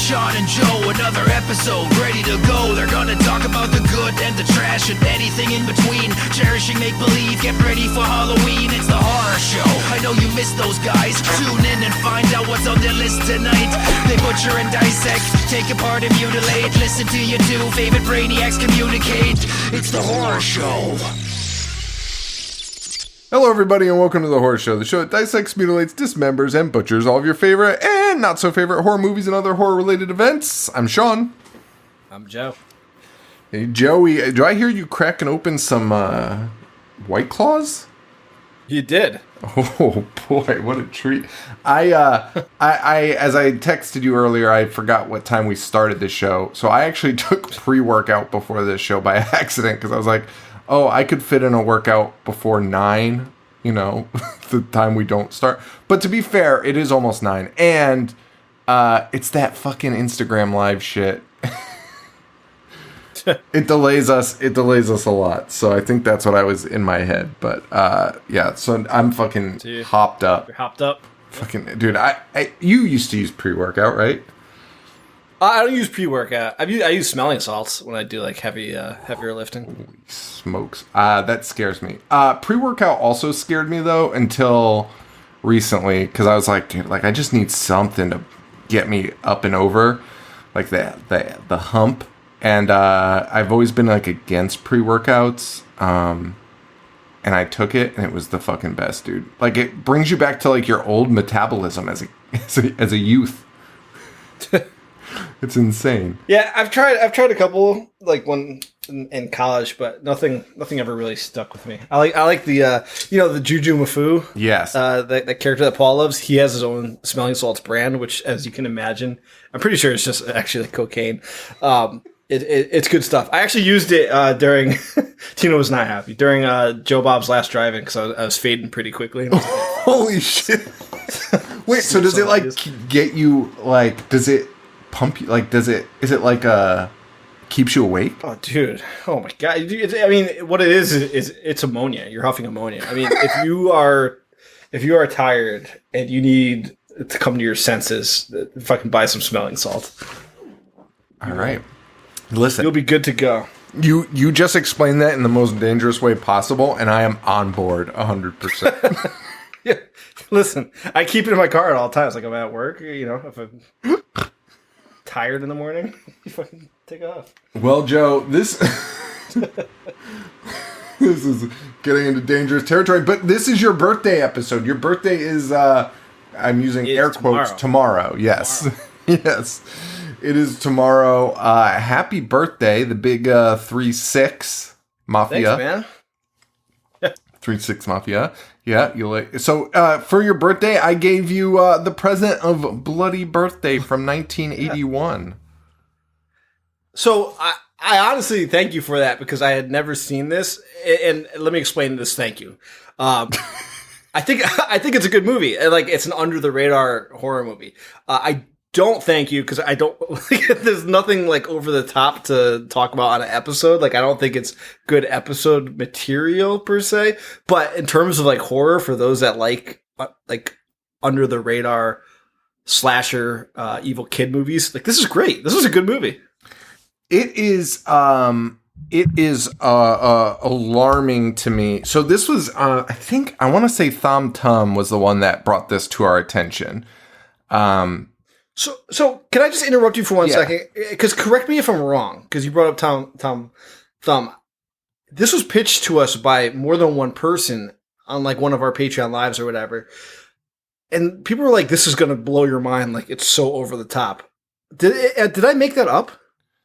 Sean and Joe, another episode ready to go. They're gonna talk about the good and the trash and anything in between. Cherishing make-believe, get ready for Halloween. It's the horror show. I know you missed those guys. Tune in and find out what's on their list tonight. They butcher and dissect, take apart and mutilate. Listen to your two favorite brainiacs communicate. It's the horror show. Hello, everybody, and welcome to The Horror Show, the show that dissects, mutilates, dismembers, and butchers all of your favorite and not-so-favorite horror movies and other horror-related events. I'm Sean. I'm Joe. Hey, Joey, do I hear you cracking open some White Claws? You did. Oh, boy, what a treat. I as I texted you earlier, I forgot what time we started the show, so I actually took pre-workout before this show by accident, because I was like, oh, I could fit in a workout before 9, you know, the time we don't start. But to be fair, it is almost 9. And it's that fucking Instagram live shit. It delays us a lot. So I think that's what I was in my head. But yeah, so I'm fucking hopped up. You're hopped up? Fucking, dude, you used to use pre-workout, right? I don't use pre-workout. I use smelling salts when I do like heavier lifting. Holy smokes. That scares me. Pre-workout also scared me though until recently, because I was like, dude, like I just need something to get me up and over, like the hump. And I've always been like against pre-workouts. And I took it, and it was the fucking best, dude. Like it brings you back to like your old metabolism as a youth. It's insane. Yeah, I've tried a couple like when in college, but nothing ever really stuck with me. I like the the Juju Mafu. Yes. That character that Paul loves. He has his own smelling salts brand, which, as you can imagine, I'm pretty sure it's just actually like cocaine. It's good stuff. I actually used it during Tina was not happy during Joe Bob's last drive-in, because I was fading pretty quickly. Holy shit! Wait, so does it like get you like? Does it pump you? Like, is it like keeps you awake? Oh, dude! Oh my god! I mean, what it is it's ammonia. You're huffing ammonia. I mean, if you are tired and you need to come to your senses, fucking buy some smelling salt. All right. Listen, you'll be good to go. You just explained that in the most dangerous way possible, and I am on board 100%. Yeah. Listen, I keep it in my car at all times. Like I'm at work, if I'm tired in the morning, you fucking take off. Well, Joe, this is getting into dangerous territory, but this is your birthday episode. Your birthday is, I'm using air quotes, tomorrow. Yes. Tomorrow. Yes. It is tomorrow. Happy birthday, the big 3-6 Mafia. Thanks, man. 3-6 Mafia. Yeah, you like. So for your birthday, I gave you the present of Bloody Birthday from 1981. So I honestly thank you for that, because I had never seen this, and let me explain this. Thank you. I think it's a good movie. Like, it's an under the radar horror movie. I don't thank you because I don't. There's nothing like over the top to talk about on an episode. Like, I don't think it's good episode material per se. But in terms of like horror, for those that like under the radar slasher evil kid movies, like, this is great. This is a good movie. It is. It is alarming to me. So this was. I think I want to say Thom Tum was the one that brought this to our attention. So can I just interrupt you for one second? Because correct me if I'm wrong, because you brought up Thom Thumb. This was pitched to us by more than one person on like one of our Patreon lives or whatever. And people were like, this is going to blow your mind. Like, it's so over the top. Did I make that up?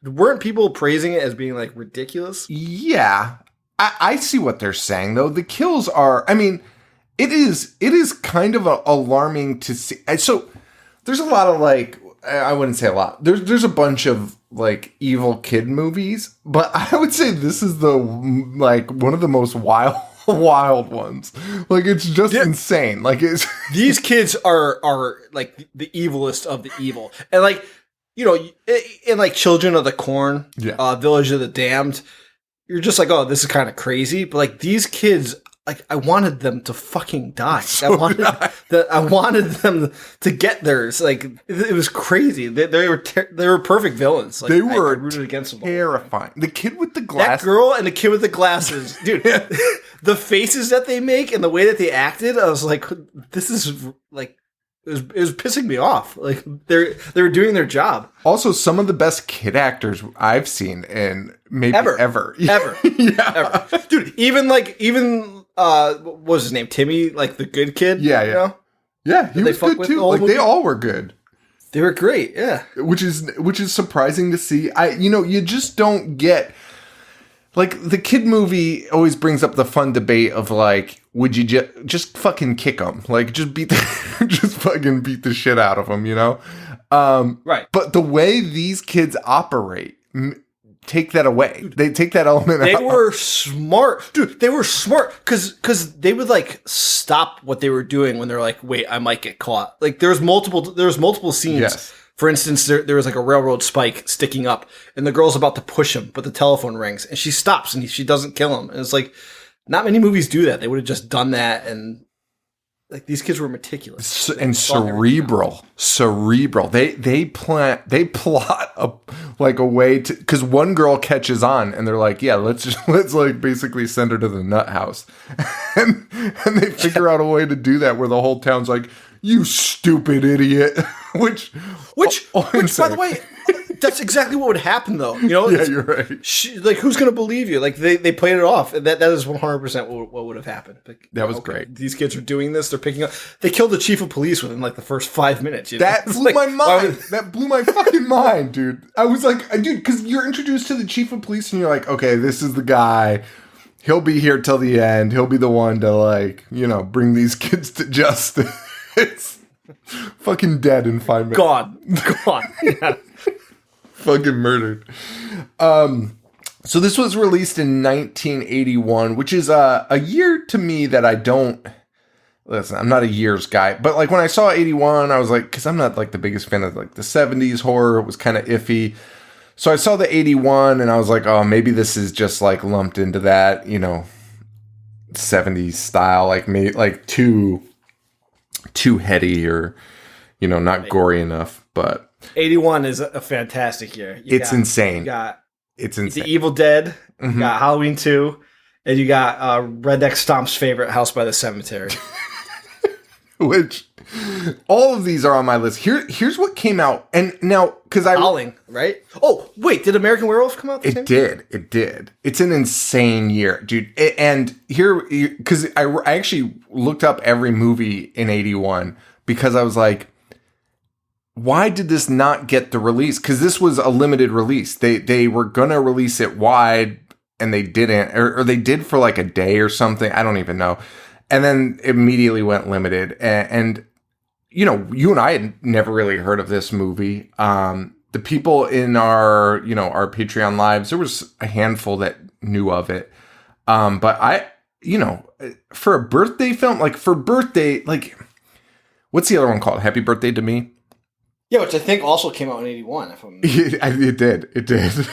Weren't people praising it as being like ridiculous? Yeah. I see what they're saying though. The kills are, I mean, it is kind of alarming to see. So there's a lot of like, I wouldn't say a lot. There's a bunch of like evil kid movies, but I would say this is the like one of the most wild ones. Like, it's just insane. Like, it's these kids are like the evilest of the evil, and like, you know, in like Children of the Corn, Village of the Damned, you're just like, oh, this is kind of crazy, but like these kids like I wanted them to fucking die. I wanted them to get theirs. Like it was crazy. They were perfect villains. Like, they were I rooted against them. terrifying. The kid with the glasses. That girl and the kid with the glasses, dude. The faces that they make and the way that they acted, I was like, this is like. It was pissing me off. Like they were doing their job. Also, some of the best kid actors I've seen in maybe ever. Yeah. Ever. Dude, even what was his name? Timmy, like the good kid? Yeah. You know? Yeah, he was good too. Like they all were good. They were great, yeah. Which is surprising to see. You just don't get like the kid movie always brings up the fun debate of like, would you just fucking kick them? Like just just fucking beat the shit out of them, you know? Right. But the way these kids operate, take that away. Dude, they take that element out. They were smart. Dude, they were smart because they would like stop what they were doing when they're like, wait, I might get caught. Like there was multiple scenes. Yes. For instance, there was like a railroad spike sticking up and the girl's about to push him, but the telephone rings and she stops and she doesn't kill him. And it's like, not many movies do that. They would have just done that, and like these kids were meticulous and cerebral. They plot a way to, because one girl catches on, and they're like, yeah, let's like basically send her to the nut house, and they figure out a way to do that where the whole town's like, you stupid idiot, which by the way. That's exactly what would happen, though. You know, yeah, you're right. Like, who's going to believe you? Like, they played it off. That is 100% what would have happened. Like, that was great. These kids are doing this. They're picking up. They killed the chief of police within like the first 5 minutes. You know? That blew my mind. That blew my fucking mind, dude. I was like, dude, because you're introduced to the chief of police, and you're like, okay, this is the guy. He'll be here till the end. He'll be the one to like, bring these kids to justice. Fucking dead in 5 minutes. Gone. Yeah. Fucking murdered. So this was released in 1981, which is a year to me that I don't listen. I'm not a years guy, but like when I saw 81, I was like, because I'm not like the biggest fan of like the 70s horror. It was kind of iffy. So I saw the 81, and I was like, oh, maybe this is just like lumped into that, 70s style, like maybe like too heady or not gory enough, but. 81 is a fantastic year. It's insane. It's insane. The Evil Dead, you got Halloween 2, and you got Redneck Stomp's favorite, House by the Cemetery. Which, all of these are on my list. Here's what came out, and now, because Howling, right? Oh, wait, did American Werewolf come out the same time? It did. It's an insane year, dude. And here, because I actually looked up every movie in 81, because I was like, why did this not get the release? Because this was a limited release. They were going to release it wide, and they didn't. Or they did for like a day or something. I don't even know. And then immediately went limited. And you and I had never really heard of this movie. The people in our Patreon lives, there was a handful that knew of it. But for a birthday film, what's the other one called? Happy Birthday to Me? Yeah, which I think also came out in 81. It did.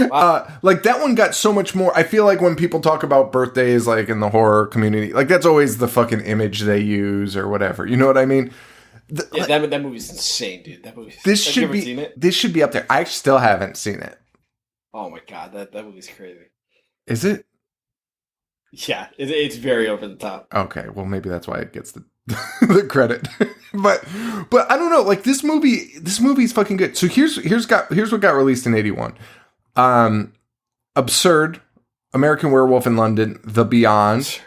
Wow. Like that one got so much more. I feel like when people talk about birthdays, like in the horror community, like that's always the fucking image they use or whatever. You know what I mean? That movie's insane, dude. This should be up there. I still haven't seen it. Oh my god, that movie's crazy. Is it? Yeah, it's very over the top. Okay, well maybe that's why it gets the the credit. but I don't know. Like this movie's fucking good. So here's what got released in 81. Absurd, American Werewolf in London, The Beyond,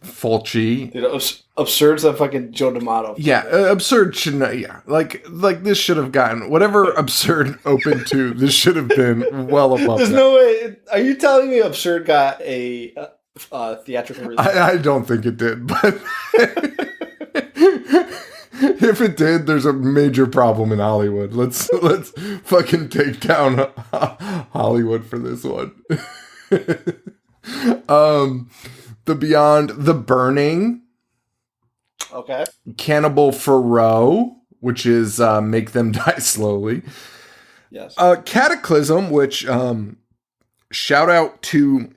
Fulci. Dude, Absurd's a fucking Joe D'Amato. Yeah, Absurd should not. Yeah, like this should have gotten whatever Absurd opened to. This should have been well above. There's no way. Are you telling me Absurd got a theatrical release? I don't think it did, but if it did, there's a major problem in Hollywood. Let's fucking take down Hollywood for this one. The Beyond, The Burning. Okay. Cannibal Ferox, which is Make Them Die Slowly. Yes. Cataclysm, which shout out to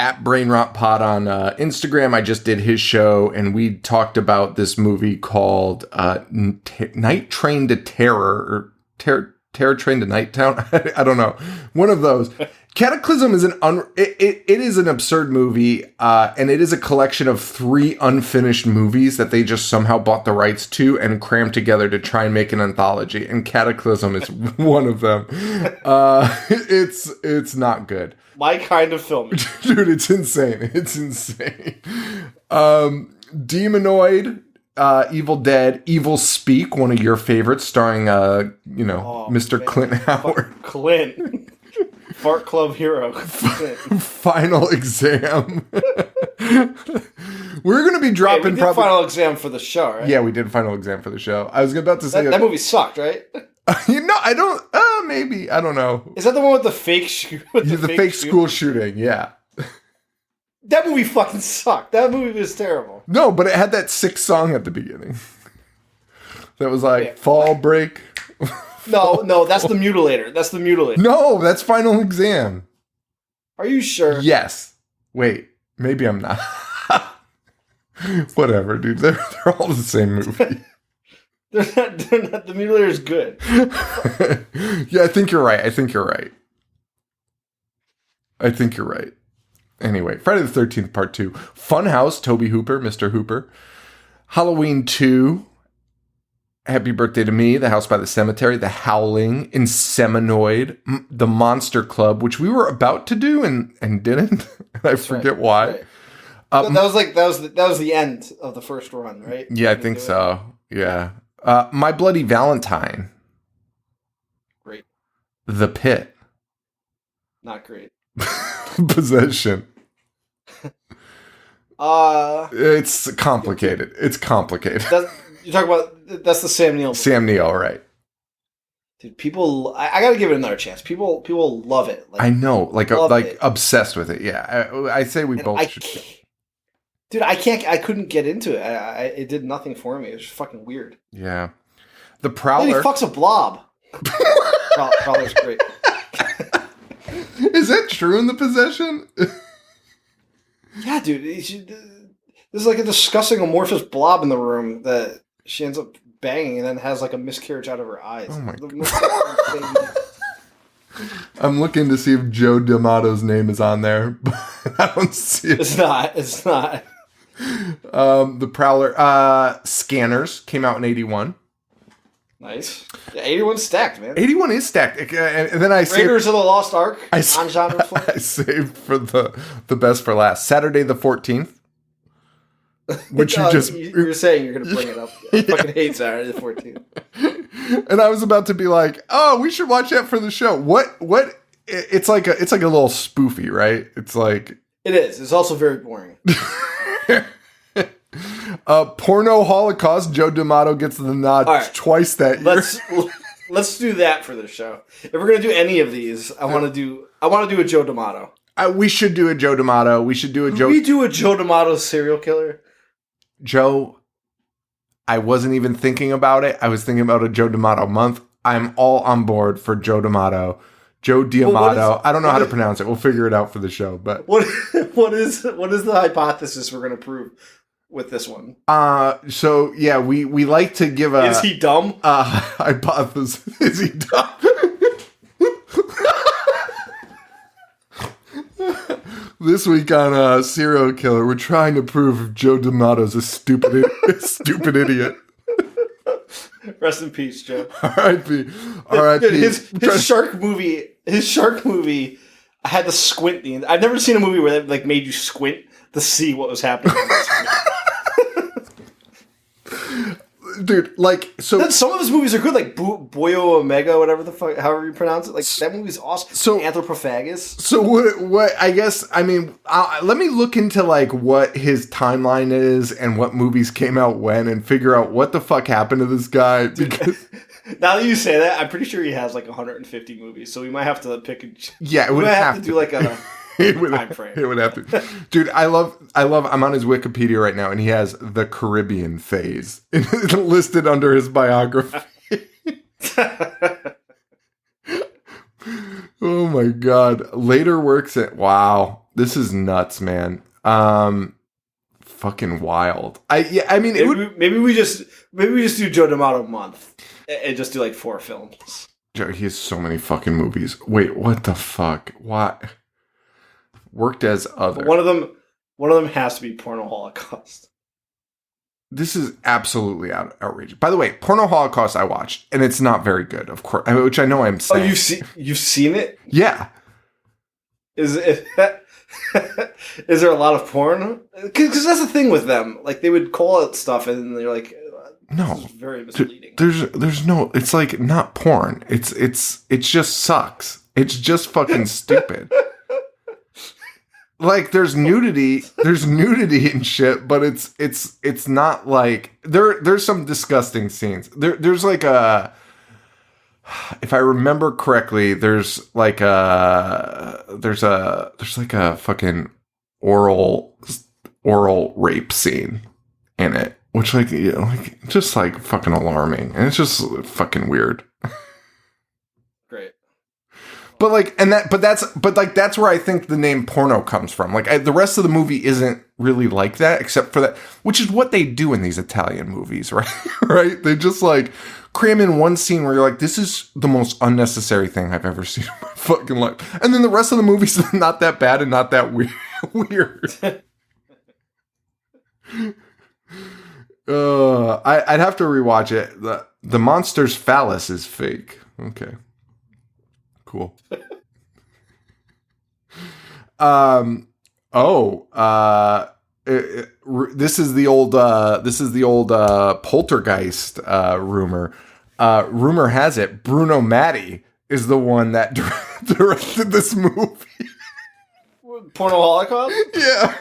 at BrainRotPod on Instagram. I just did his show, and we talked about this movie called Night Train to Terror, or Terror Train to Night Town. I don't know. One of those. Cataclysm is it is an absurd movie, and it is a collection of 3 unfinished movies that they just somehow bought the rights to and crammed together to try and make an anthology. And Cataclysm is one of them. It's not good. My kind of film. Dude, it's insane. It's insane. Demonoid, Evil Dead, Evil Speak, one of your favorites, starring Mr. Man. Clint Howard. Clint. Fart Club hero. Final Exam. We're going to be dropping we did Final Exam for the show, right? Yeah, we did Final Exam for the show. I was about to say that movie sucked, right? I don't. Maybe, I don't know. Is that the one with the fake the fake school shooting? Yeah. That movie fucking sucked. That movie was terrible. No, but it had that sick song at the beginning. That was like Fall Break. No, that's the Mutilator. That's the Mutilator. No, that's Final Exam. Are you sure? Yes. Wait, maybe I'm not. Whatever, dude. They're all the same movie. They're not. The Mutilator is good. Yeah, I think you're right. Anyway, Friday the 13th, Part 2. Funhouse, Toby Hooper, Mr. Hooper. Halloween 2. Happy Birthday to Me, The House by the Cemetery, The Howling, Inseminoid, The Monster Club, which we were about to do and didn't. I forget why. Right. That was the end of the first run, right? Yeah, I think so. Yeah. My Bloody Valentine. Great. The Pit. Not great. Possession. It's complicated. You talk about that's the Sam Neill movie. Sam Neill, right? Dude, people, I gotta give it another chance. People love it. I know, like obsessed with it. Yeah, I say we both should. Dude, I couldn't get into it. It did nothing for me. It was fucking weird. Yeah, the Prowler. Dude, he fucks a blob. Prowler's great. Is that true in The Possession? Yeah, dude. There's like a disgusting amorphous blob in the room that she ends up banging and then has like a miscarriage out of her eyes. Oh my God. I'm looking to see if Joe D'Amato's name is on there, but I don't see it. It's not. The Prowler. Scanners came out in 81. Nice. Yeah, 81's stacked, man. 81 is stacked. And then I saved... Raiders of the Lost Ark. I saved for the best for last. Saturday the 14th. Which you were saying you're going to bring it up. I fucking hate Saturday the 14th. And I was about to be like, oh, we should watch that for the show. What? It's like a little spoofy, right? It's like... It is. It's also very boring. Porno Holocaust. Joe D'Amato gets the nod twice that year. Let's do that for the show. If we're gonna do any of these, I want to do a Joe D'Amato. We should do a Joe D'Amato. We should do a Joe. We do a Joe D'Amato serial killer. Joe, I wasn't even thinking about it. I was thinking about a Joe D'Amato month. I'm all on board for Joe D'Amato. Joe D'Amato. I don't know how to pronounce it. We'll figure it out for the show. But what is the hypothesis we're going to prove with this one? So yeah, we like to give a... Is he dumb? Hypothesis. Is he dumb? This week on Serial Killer, we're trying to prove Joe D'Amato's a stupid idiot. Rest in peace, Joe. R.I.P. His shark movie. I had to squint. I've never seen a movie where they made you squint to see what was happening. Dude, some of his movies are good, like Boyo Omega, whatever the fuck, however you pronounce it. Like that movie's awesome. So Anthropophagus. So what? I guess let me look into what his timeline is and what movies came out when, and figure out what the fuck happened to this guy. Because now that you say that, I'm pretty sure he has 150 movies. So we might have to pick. It would have to do a. It would have to. Dude, I love, I'm on his Wikipedia right now, and he has the Caribbean phase listed under his biography. Oh my god. Later works at wow. This is nuts, man. Fucking wild. Maybe we just do Joe D'Amato month and just do like 4 films. Joe, he has so many fucking movies. Wait, what the fuck? Why? Worked as other. One of them has to be Porno Holocaust. This is absolutely outrageous. By the way, Porno Holocaust I watched, and it's not very good, of course. Which I know I'm saying. Oh, you've seen it? Yeah. Is it? Is there a lot of porn? Because that's the thing with them. Like they would call out stuff, and they're like, "No, this is very misleading." There's no. It's like not porn. It just sucks. It's just fucking stupid. Like there's nudity and shit, but it's not like there's some disgusting scenes. There's like a, if I remember correctly, there's like a fucking oral rape scene in it, which like just like fucking alarming, and it's just fucking weird. Great. But that's where I think the name porno comes from. Like the rest of the movie isn't really like that, except for that, which is what they do in these Italian movies, right? Right? They just like cram in one scene where you're like, this is the most unnecessary thing I've ever seen in my fucking life, and then the rest of the movie's not that bad and not that weird. I'd have to rewatch it. The monster's phallus is fake. Okay. Cool. This is the old poltergeist rumor. Rumor has it Bruno Matti is the one that directed this movie. Porno Holocaust? Yeah.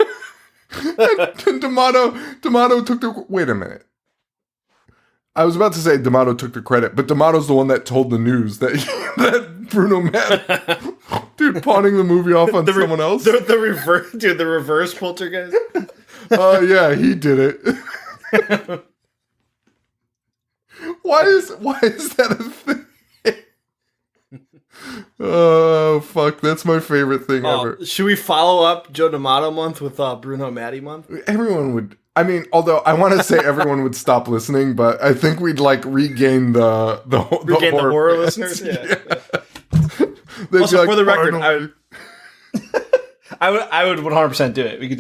And D'Amato took the... Wait a minute. I was about to say D'Amato took the credit, but D'Amato's the one that told the news that Bruno Matti, dude, pawning the movie off on someone else. The reverse poltergeist. Yeah, he did it. Why is that a thing? Oh fuck, that's my favorite thing ever. Should we follow up Joe D'Amato month with Bruno Matti month? Everyone would. I mean, although I want to say everyone would stop listening, but I think we'd like regain the horror listeners. Yeah. Also, like, for the record, I would 100% do it. We could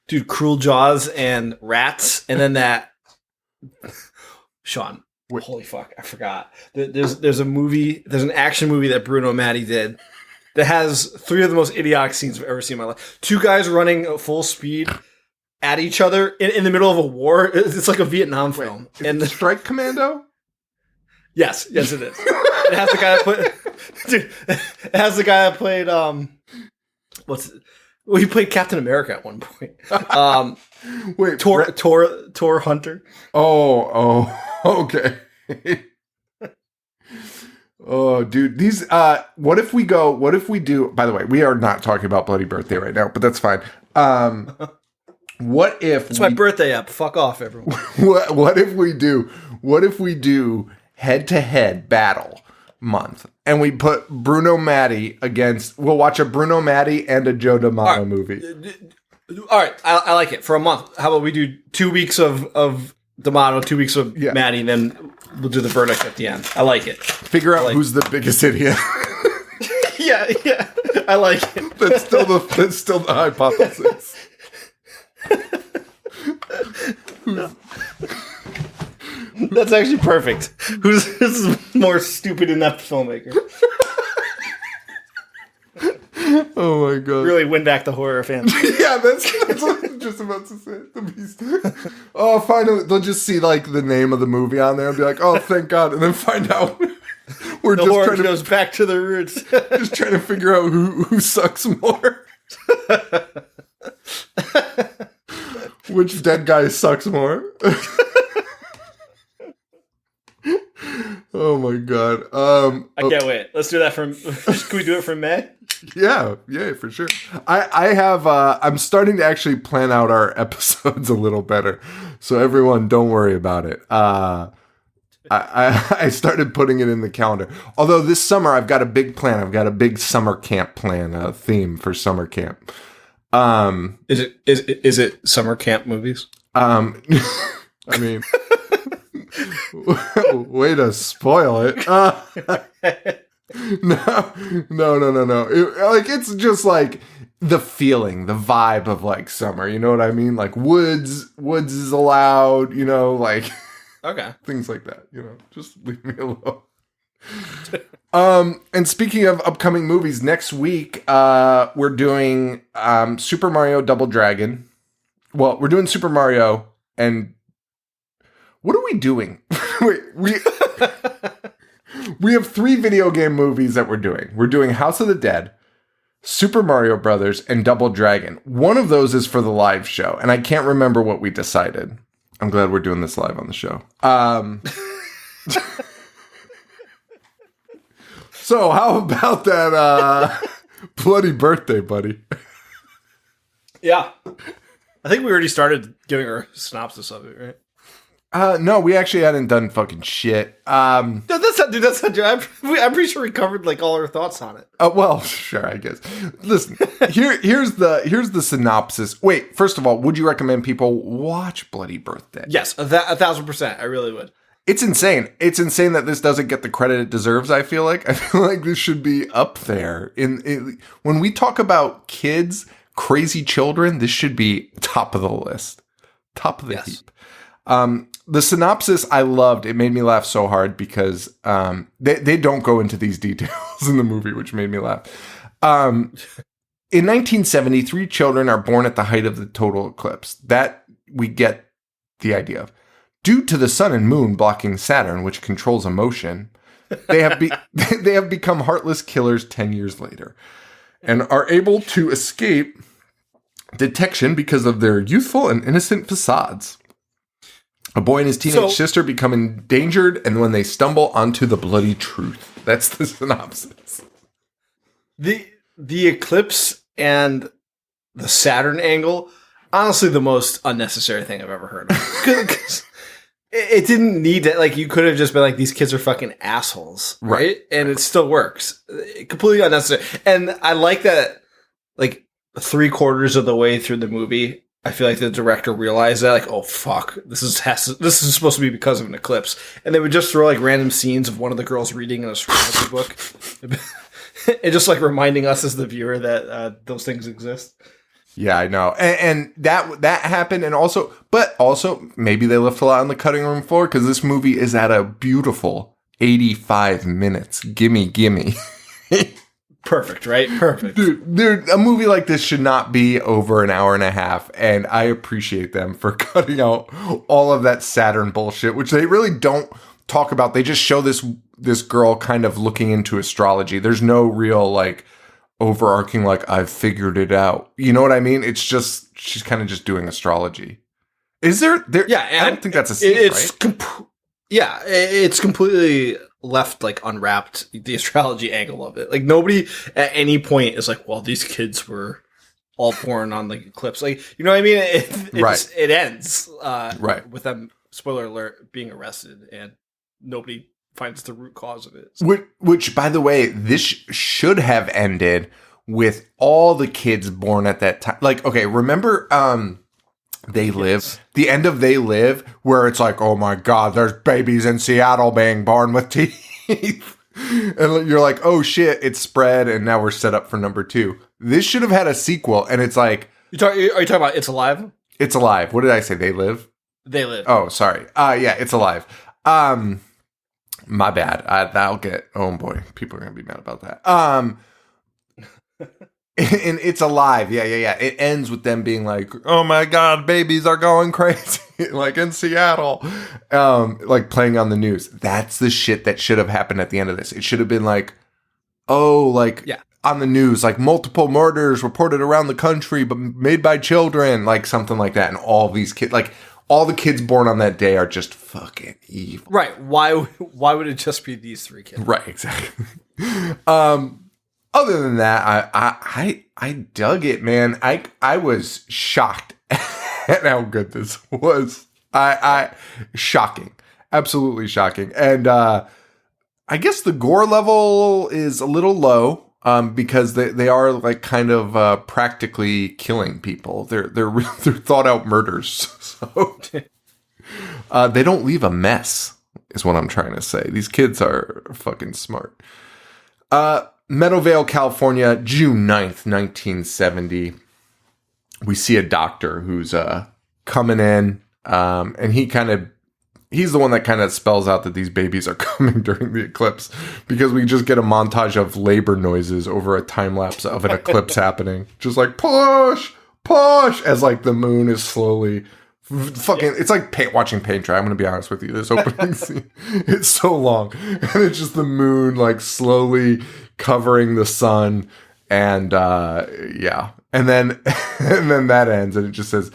do Cruel Jaws and Rats, and then that. Sean, wait. Holy fuck, I forgot. There's an action movie that Bruno Matti did that has 3 of the most idiotic scenes I've ever seen in my life. 2 guys running at full speed at each other in the middle of a war. It's like a Vietnam film. And the Strike Commando? Yes, it is. It has the guy that played. Dude, it has the guy that played. He played Captain America at one point. Wait, Tor Hunter. Oh, okay. Oh, dude, these. What if we do? By the way, we are not talking about Bloody Birthday right now, but that's fine. What if it's my birthday up? Fuck off, everyone. What if we do head-to-head battle month, and we put Bruno Matti against? We'll watch a Bruno Matti and a Joe D'Amato movie. All right, I like it for a month. How about we do 2 weeks of D'Amato, 2 weeks of Matti, and then we'll do the verdict at the end. I like it. Figure out who's the biggest idiot. Yeah, I like it. That's still the hypothesis. That's actually perfect. Who's more stupid enough filmmaker? Oh my god! Really win back the horror fans. Yeah, that's what I was just about to say. The Beast. Oh, finally, they'll just see like the name of the movie on there and be like, "Oh, thank God!" And then find out we're the just horror trying to goes back to the roots. Just trying to figure out who sucks more. Which dead guy sucks more? Oh my god! I can't wait. Let's do that from. Can we do it from May? Yeah, for sure. I have. I'm starting to actually plan out our episodes a little better, so everyone, don't worry about it. I started putting it in the calendar. Although this summer I've got a big plan. I've got a big summer camp plan, a theme for summer camp. Is it summer camp movies? I mean, way to spoil it. No. It's just like the feeling, the vibe of like summer. You know what I mean? Like woods is allowed. You know, like okay, things like that. You know, just leave me alone. And speaking of upcoming movies, next week we're doing Super Mario Double Dragon. Well, we're doing Super Mario, and what are we doing? Wait, we have 3 video game movies that we're doing. We're doing House of the Dead, Super Mario Brothers, and Double Dragon. One of those is for the live show, and I can't remember what we decided. I'm glad we're doing this live on the show. So how about that bloody birthday, buddy? Yeah. I think we already started giving our synopsis of it, right? No, we actually hadn't done fucking shit. No, that's not true. I'm pretty sure we covered like all our thoughts on it. Well, sure, I guess. Listen, here's the synopsis. Wait, first of all, would you recommend people watch Bloody Birthday? Yes, 1,000%. I really would. It's insane. It's insane that this doesn't get the credit it deserves. I feel like this should be up there. When we talk about kids, crazy children, this should be top of the list, top of the heap. The synopsis I loved. It made me laugh so hard because they don't go into these details in the movie, which made me laugh. In 1970, 3 children are born at the height of the total eclipse. That we get the idea of. Due to the sun and moon blocking Saturn, which controls emotion, they have become heartless killers 10 years later and are able to escape detection because of their youthful and innocent facades. A boy and his teenage sister become endangered, and when they stumble onto the bloody truth. That's the synopsis. The eclipse and the Saturn angle, honestly, the most unnecessary thing I've ever heard of. 'Cause it didn't need to, like, you could have just been like, these kids are fucking assholes, right? And it still works. Completely unnecessary. And I like that, like, 3/4 of the way through the movie, I feel like the director realized that, like, oh fuck, this is supposed to be because of an eclipse, and they would just throw like random scenes of one of the girls reading an astrology book, and just like reminding us as the viewer that those things exist. Yeah, I know, and that happened, and also maybe they left a lot on the cutting room floor because this movie is at a beautiful 85 minutes. Gimme. Perfect, right? Perfect. Dude, a movie like this should not be over an hour and a half, and I appreciate them for cutting out all of that Saturn bullshit, which they really don't talk about. They just show this girl kind of looking into astrology. There's no real, like, overarching, like, I've figured it out. You know what I mean? It's just, she's kind of just doing astrology. Is there? Yeah, I don't think that's a scene, right? Yeah, it's completely left, like, unwrapped, the astrology angle of it. Like, nobody at any point is like, well, these kids were all born on, like, eclipse. Like, you know what I mean? It ends with them, spoiler alert, being arrested, and nobody finds the root cause of it. So. Which, by the way, this should have ended with all the kids born at that time. Like, okay, remember They Live? The end of They Live, where it's like, oh my God, there's babies in Seattle being born with teeth. And you're like, oh shit, it's spread, and now we're set up for number 2. This should have had a sequel, and it's like... Are you talking about It's Alive? It's Alive. What did I say? They Live? They Live. Oh, sorry. Yeah, It's Alive. My bad. That'll get... Oh boy, people are going to be mad about that. And It's Alive. Yeah. It ends with them being like, oh my God, babies are going crazy. Like in Seattle. Like playing on the news. That's the shit that should have happened at the end of this. It should have been like, on the news, like multiple murders reported around the country, but made by children, like something like that. And all these kids, like all the kids born on that day are just fucking evil. Right. Why would it just be these 3 kids? Right. Exactly. Other than that, I dug it, man. I was shocked at how good this was. Shocking. absolutely shocking. And I guess the gore level is a little low. Because they are like kind of practically killing people. They're thought out murders. So they don't leave a mess, is what I'm trying to say. These kids are fucking smart. Meadowvale, California, June 9th, 1970. We see a doctor who's coming in, and he's the one that kind of spells out that these babies are coming during the eclipse, because we just get a montage of labor noises over a time lapse of an eclipse happening. Just like push, as like the moon is slowly fucking, it's like watching paint dry. I'm going to be honest with you. This opening scene, it's so long, and it's just the moon like slowly covering the sun. And yeah. And then that ends, and it just says,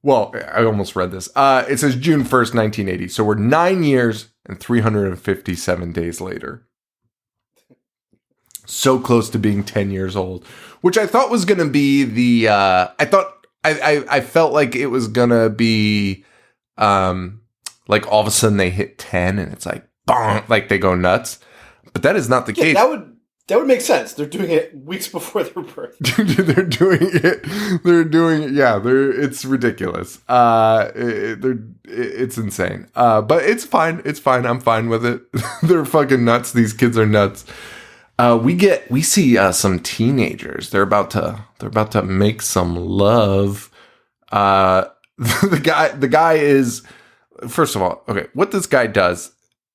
well, I almost read this. It says June 1st, 1980. So we're 9 years and 357 days later. So close to being 10 years old, which I thought was going to be the, I felt like it was going to be, like all of a sudden they hit 10 and it's like, bonk, like they go nuts. But that is not the case. That would make sense. They're doing it weeks before their birth. They're doing it. Yeah, it's ridiculous. It's insane. But it's fine. It's fine. I'm fine with it. They're fucking nuts. These kids are nuts. We see some teenagers. They're about to make some love. The guy is, first of all, okay, what this guy does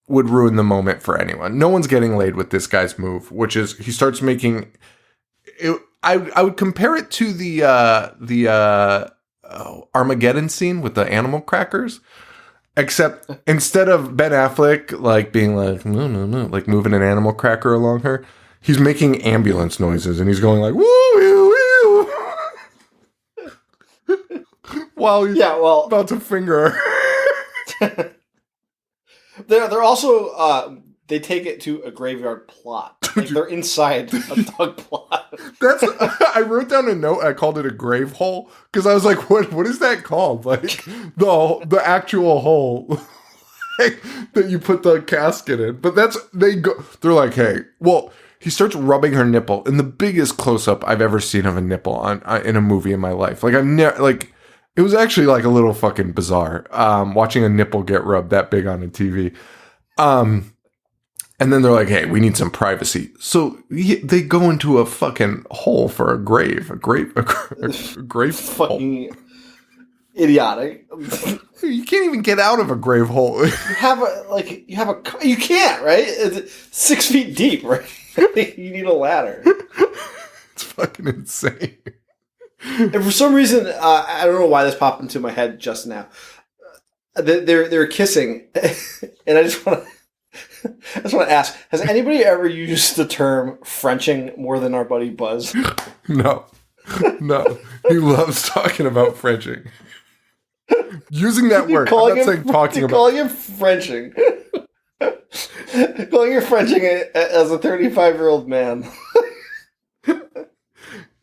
would ruin the moment for anyone. No one's getting laid with this guy's move, which is he starts making it. I would compare it to the Armageddon scene with the animal crackers, except instead of Ben Affleck like being like no, like moving an animal cracker along her, he's making ambulance noises and he's going like woo woo woo while he's about to finger her. They're also they take it to a graveyard plot. Like they're inside a dog plot. I wrote down a note. I called it a grave hole because I was like, "What is that called?" Like the actual hole like, that you put the casket in. But they're like, "Hey, well." He starts rubbing her nipple in the biggest close up I've ever seen of a nipple in a movie in my life. Like I've never like. It was actually like a little fucking bizarre, watching a nipple get rubbed that big on a TV. And then they're like, hey, we need some privacy. So they go into a fucking hole for a grave fucking hole. Idiotic. You can't even get out of a grave hole. You can't, right? It's 6 feet deep, right? You need a ladder. It's fucking insane. And for some reason, I don't know why this popped into my head just now. They're kissing, and I just want to ask: has anybody ever used the term Frenching more than our buddy Buzz? No. He loves talking about Frenching. Using that word. I'm not saying talking about. Calling him Frenching. Calling you Frenching as a 35-year-old man.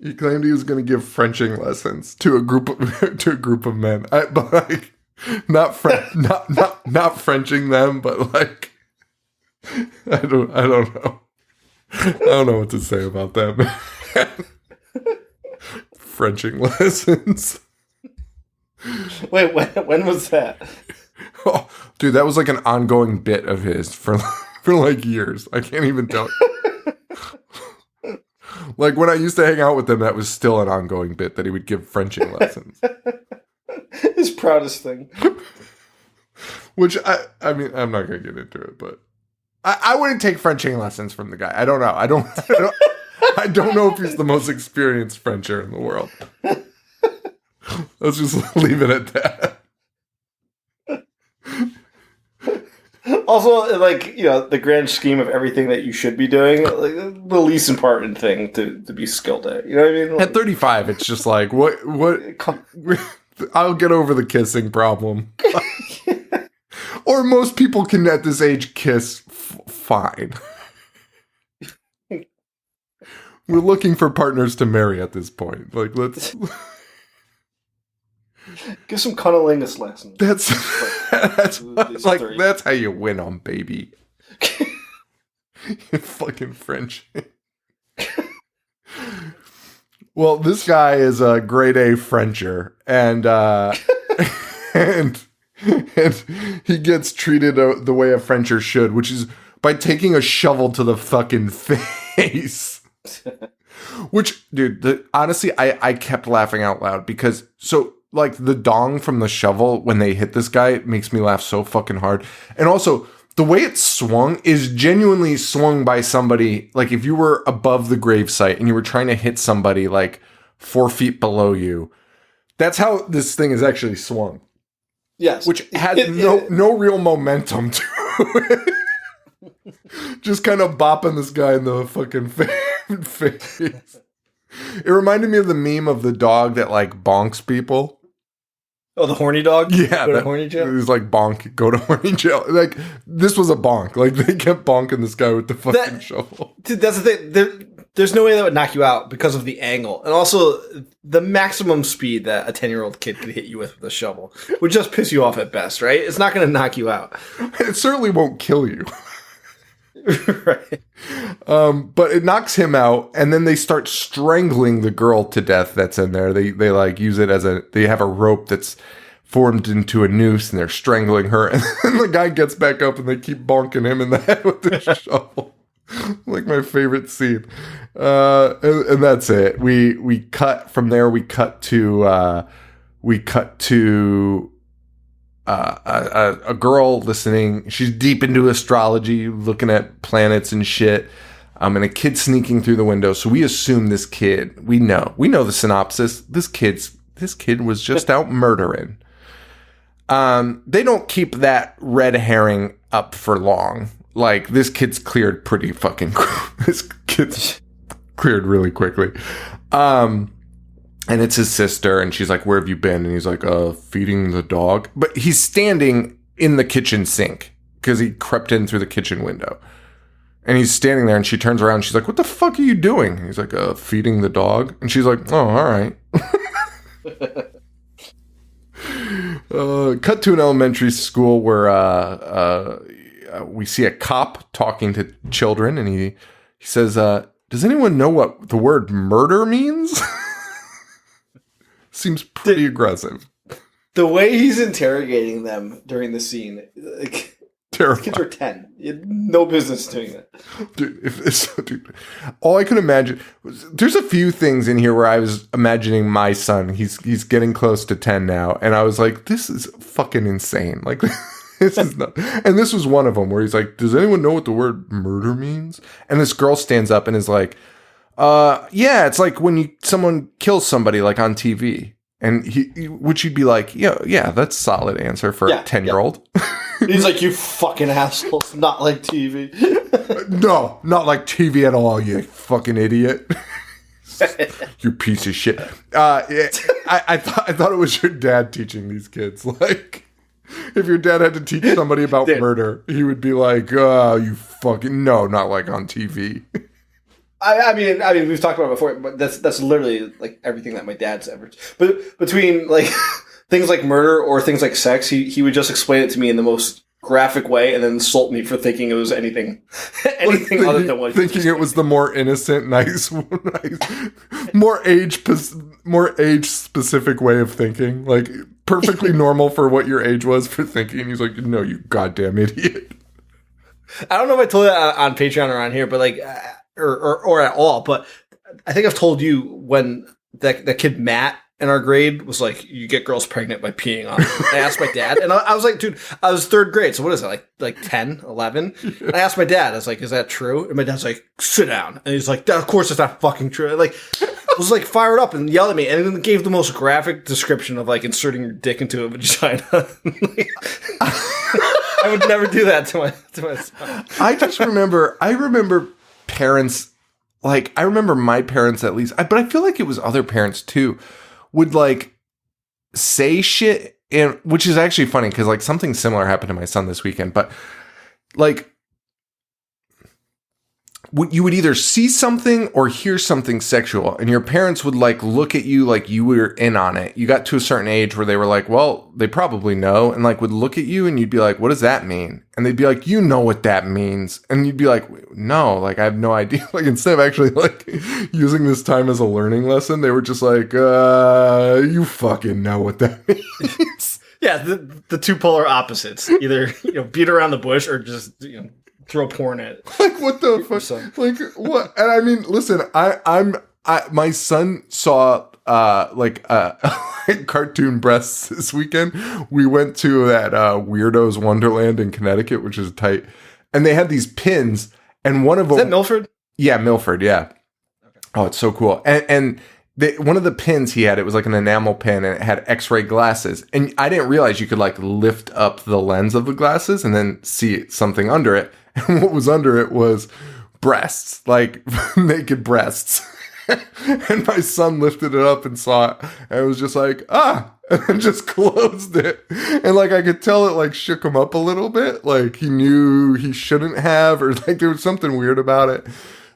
He claimed he was going to give Frenching lessons to a group of men, but like not Frenching them, but like I don't know. I don't know what to say about that. Frenching lessons. Wait, when was that? Oh, dude, that was like an ongoing bit of his for like years. I can't even tell. Like when I used to hang out with him, that was still an ongoing bit that he would give Frenching lessons. His proudest thing. Which I mean, I'm not gonna get into it, but I wouldn't take Frenching lessons from the guy. I don't know. I don't know if he's the most experienced Frencher in the world. Let's just leave it at that. Also, like, you know, the grand scheme of everything that you should be doing, like, the least important thing to be skilled at. You know what I mean? Like, at 35, it's just like, what? I'll get over the kissing problem. Or most people can, at this age, kiss fine. We're looking for partners to marry at this point. Like, let's... Give some cunnilingus lessons. That's how you win on baby. You fucking French. Well, this guy is a grade A Frencher, and and he gets treated the way a Frencher should, which is by taking a shovel to the fucking face. Which, dude, honestly, I kept laughing out loud because like the dong from the shovel when they hit this guy makes me laugh so fucking hard, and also the way it's swung is genuinely swung by somebody. Like if you were above the gravesite and you were trying to hit somebody like 4 feet below you, that's how this thing is actually swung. Yes. Which has no real momentum to it. Just kind of bopping this guy in the fucking face. It reminded me of the meme of the dog that like bonks people. Oh, the horny dog? Yeah. Go to horny jail? It was like bonk, go to horny jail. Like, this was a bonk. Like, they kept bonking this guy with the fucking shovel. Dude, that's the thing. There's no way that would knock you out because of the angle. And also, the maximum speed that a 10-year-old kid could hit you with a shovel would just piss you off at best, right? It's not going to knock you out. It certainly won't kill you. Right. But it knocks him out, and then they start strangling the girl to death that's in there. They like use it as they have a rope that's formed into a noose, and they're strangling her. And then the guy gets back up, and they keep bonking him in the head with the shovel. Like my favorite scene. And that's it. We cut from there. We cut to a girl listening. She's deep into astrology, looking at planets and shit. And a kid sneaking through the window. So we assume this kid, we know the synopsis. This kid was just out murdering. They don't keep that red herring up for long. Like, this kid's cleared pretty fucking this kid's cleared really quickly. And it's his sister, and she's like, "Where have you been?" And he's like, "Feeding the dog." But he's standing in the kitchen sink because he crept in through the kitchen window. And he's standing there, and she turns around. And she's like, "What the fuck are you doing?" And he's like, "Feeding the dog." And she's like, "Oh, all right." Cut to an elementary school where we see a cop talking to children, and he says, "Does anyone know what the word murder means?" Seems pretty aggressive. The way he's interrogating them during the scene, like, Terrifying. Kids are 10. You had no business doing that. Dude, all I could imagine, there's a few things in here where I was imagining my son. He's getting close to 10 now, and I was like, this is fucking insane. Like, this is not. And this was one of them where he's like, "Does anyone know what the word murder means?" And this girl stands up and is like, "Yeah, it's like when someone kills somebody, like on TV." And which you'd be like, yeah, that's a solid answer for a 10-year-old. He's like, "You fucking assholes, not like TV." No, not like TV at all, you fucking idiot. You piece of shit. I thought it was your dad teaching these kids. Like, if your dad had to teach somebody about murder, he would be like, "Oh, you fucking..." No, not like on TV. I mean, we've talked about it before, but that's literally like everything that my dad's ever. But between like things like murder or things like sex, he would just explain it to me in the most graphic way, and then insult me for thinking it was anything other than what. Thinking it was the more innocent, nice, more age specific way of thinking, like perfectly normal for what your age was for thinking. He's like, "No, you goddamn idiot." I don't know if I told it on Patreon or on here, but like. Or at all, but I think I've told you when that kid Matt in our grade was like, "You get girls pregnant by peeing on them." I asked my dad, and I was like, "Dude, I was third grade, so what is it, like 10, 11?" And I asked my dad, I was like, "Is that true?" And my dad's like, "Sit down," and he's like, "Of course it's not fucking true." Like, was like fired up and yelled at me, and then gave the most graphic description of like inserting your dick into a vagina. I would never do that to my son. I remember parents, like, I remember my parents at least, but I feel like it was other parents too, would like say shit, and which is actually funny because like something similar happened to my son this weekend, but like you would either see something or hear something sexual, and your parents would like look at you like you were in on it. You got to a certain age where they were like, well, they probably know, and like would look at you and you'd be like, what does that mean? And they'd be like, you know what that means. And you'd be like, no, like I have no idea. Like instead of actually like using this time as a learning lesson, they were just like, you fucking know what that means. Yeah, the two polar opposites. Either, beat around the bush or just, throw porn at it. Like what the fuck? Like what? And I mean, listen, my son saw like cartoon breasts this weekend. We went to that Weirdos Wonderland in Connecticut, which is tight, and they had these pins, and one of them is that Milford? Yeah, Milford. Yeah. Okay. Oh, it's so cool. And one of the pins he had, it was like an enamel pin, and it had X-ray glasses. And I didn't realize you could like lift up the lens of the glasses and then see something under it. And what was under it was breasts, like naked breasts. And my son lifted it up and saw it, and it was just like, and then just closed it. And like I could tell it like shook him up a little bit, like he knew he shouldn't have, or like there was something weird about it.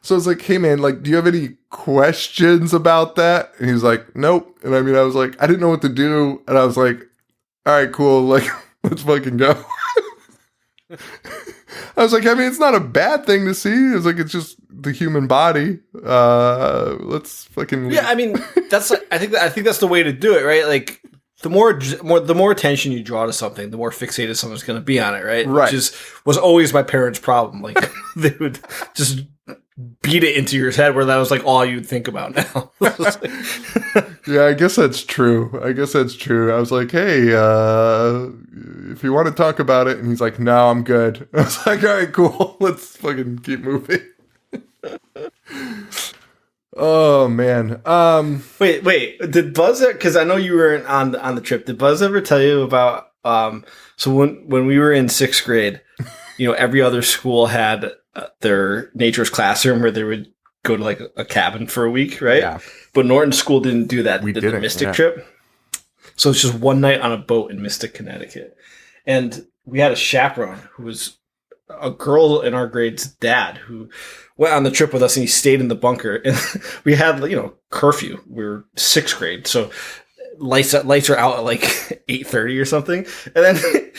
So I was like, hey man, like, do you have any questions about that? And he was like, nope. And I mean, I was like, I didn't know what to do. And I was like, all right, cool. Like, let's fucking go. I was like, I mean, it's not a bad thing to see. It's like, it's just the human body. Let's fucking. Yeah. I mean, I think that's the way to do it, right? Like the more attention you draw to something, the more fixated someone's going to be on it. Right. Right. Which was always my parents' problem. Like they would just beat it into your head where that was like all you'd think about now. Yeah, I guess that's true. I was like, hey, if you want to talk about it. And he's like, no, I'm good. I was like, all right, cool. Let's fucking keep moving. Oh, man. Wait. Did Buzz, because I know you were on the trip, did Buzz ever tell you about, so when we were in 6th grade, every other school had their nature's classroom where they would go to like a cabin for a week, right? Yeah. But Norton School didn't do that. They did the Mystic trip. So it's just one night on a boat in Mystic, Connecticut. And we had a chaperone who was a girl in our grade's dad who went on the trip with us, and he stayed in the bunker. And we had, curfew. We were 6th grade. So lights are out at like 8:30 or something. And then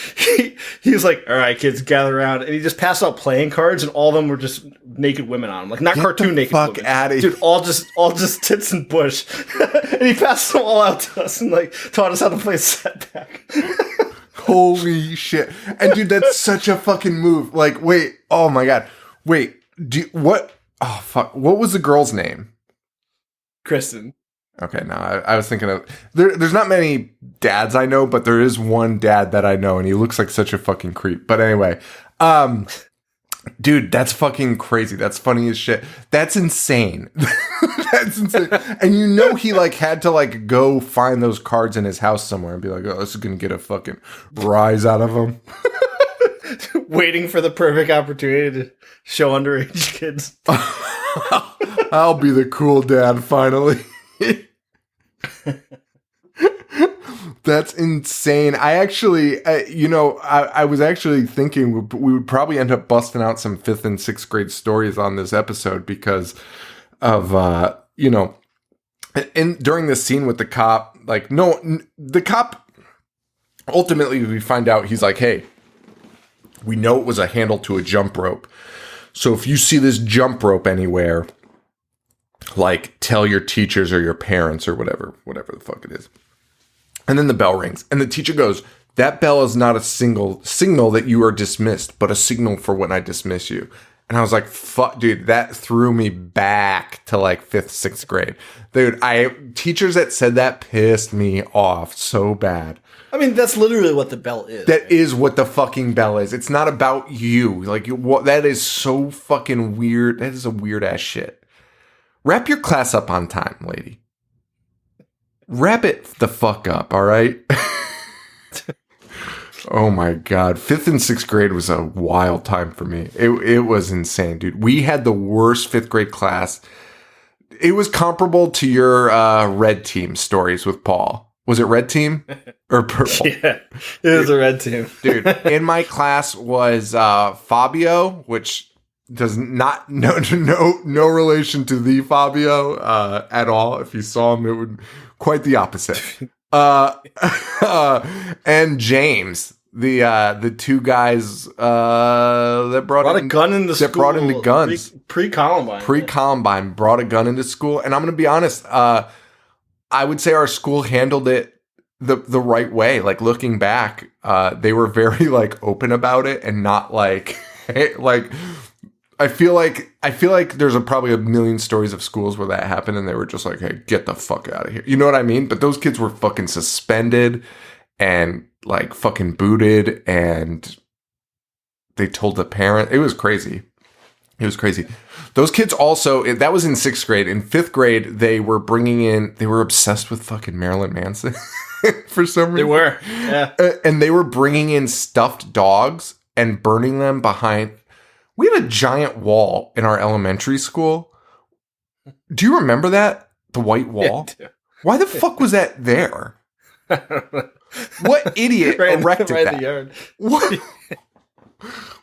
he was like, all right, kids, gather around. And he just passed out playing cards, and all of them were just naked women on them. Like, not cartoon naked women. Fuck out of here. Dude, all just tits and bush. And he passed them all out to us and like taught us how to play setback. Holy shit. And dude, that's such a fucking move. Like, wait, oh my God. Wait, what? Oh, fuck. What was the girl's name? Kristen. Okay, no, I was thinking of... There's not many dads I know, but there is one dad that I know, and he looks like such a fucking creep. But anyway, dude, that's fucking crazy. That's funny as shit. That's insane. That's insane. And he like had to like go find those cards in his house somewhere and be like, oh, this is gonna get a fucking rise out of him. Waiting for the perfect opportunity to show underage kids. I'll be the cool dad finally. That's insane. I actually, I was actually thinking we would probably end up busting out some 5th and 6th grade stories on this episode because of, during this scene with the cop, like, the cop, ultimately we find out he's like, hey, we know it was a handle to a jump rope. So if you see this jump rope anywhere, like, tell your teachers or your parents or whatever the fuck it is. And then the bell rings. And the teacher goes, that bell is not a single signal that you are dismissed, but a signal for when I dismiss you. And I was like, fuck, dude, that threw me back to like 5th, 6th grade. Dude, teachers that said that pissed me off so bad. I mean, that's literally what the bell is. That is what the fucking bell is. It's not about you. Like, that is so fucking weird. That is a weird ass shit. Wrap your class up on time, lady. Wrap it the fuck up, all right? Oh my God. 5th and 6th grade was a wild time for me. It was insane, dude. We had the worst 5th grade class. It was comparable to your red team stories with Paul. Was it red team or purple? Yeah, it was a red team. Dude, in my class was Fabio, which does not no relation to the Fabio at all. If you saw him, it would quite the opposite. And James, the two guys that brought a gun into school. That brought into guns Pre-Columbine brought a gun into school. And I'm going to be honest, I would say our school handled it the right way. Like looking back, they were very like open about it and not like like. I feel like there's probably a million stories of schools where that happened and they were just like, hey, get the fuck out of here. You know what I mean? But those kids were fucking suspended and like fucking booted, and they told the parent. It was crazy. Those kids also, that was in 6th grade. In 5th grade, they were obsessed with fucking Marilyn Manson for some reason. They were, yeah. And they were bringing in stuffed dogs and burning them behind. We had a giant wall in our elementary school. Do you remember that? The white wall? Yeah, why the fuck was that there? What idiot erected that? In the yard.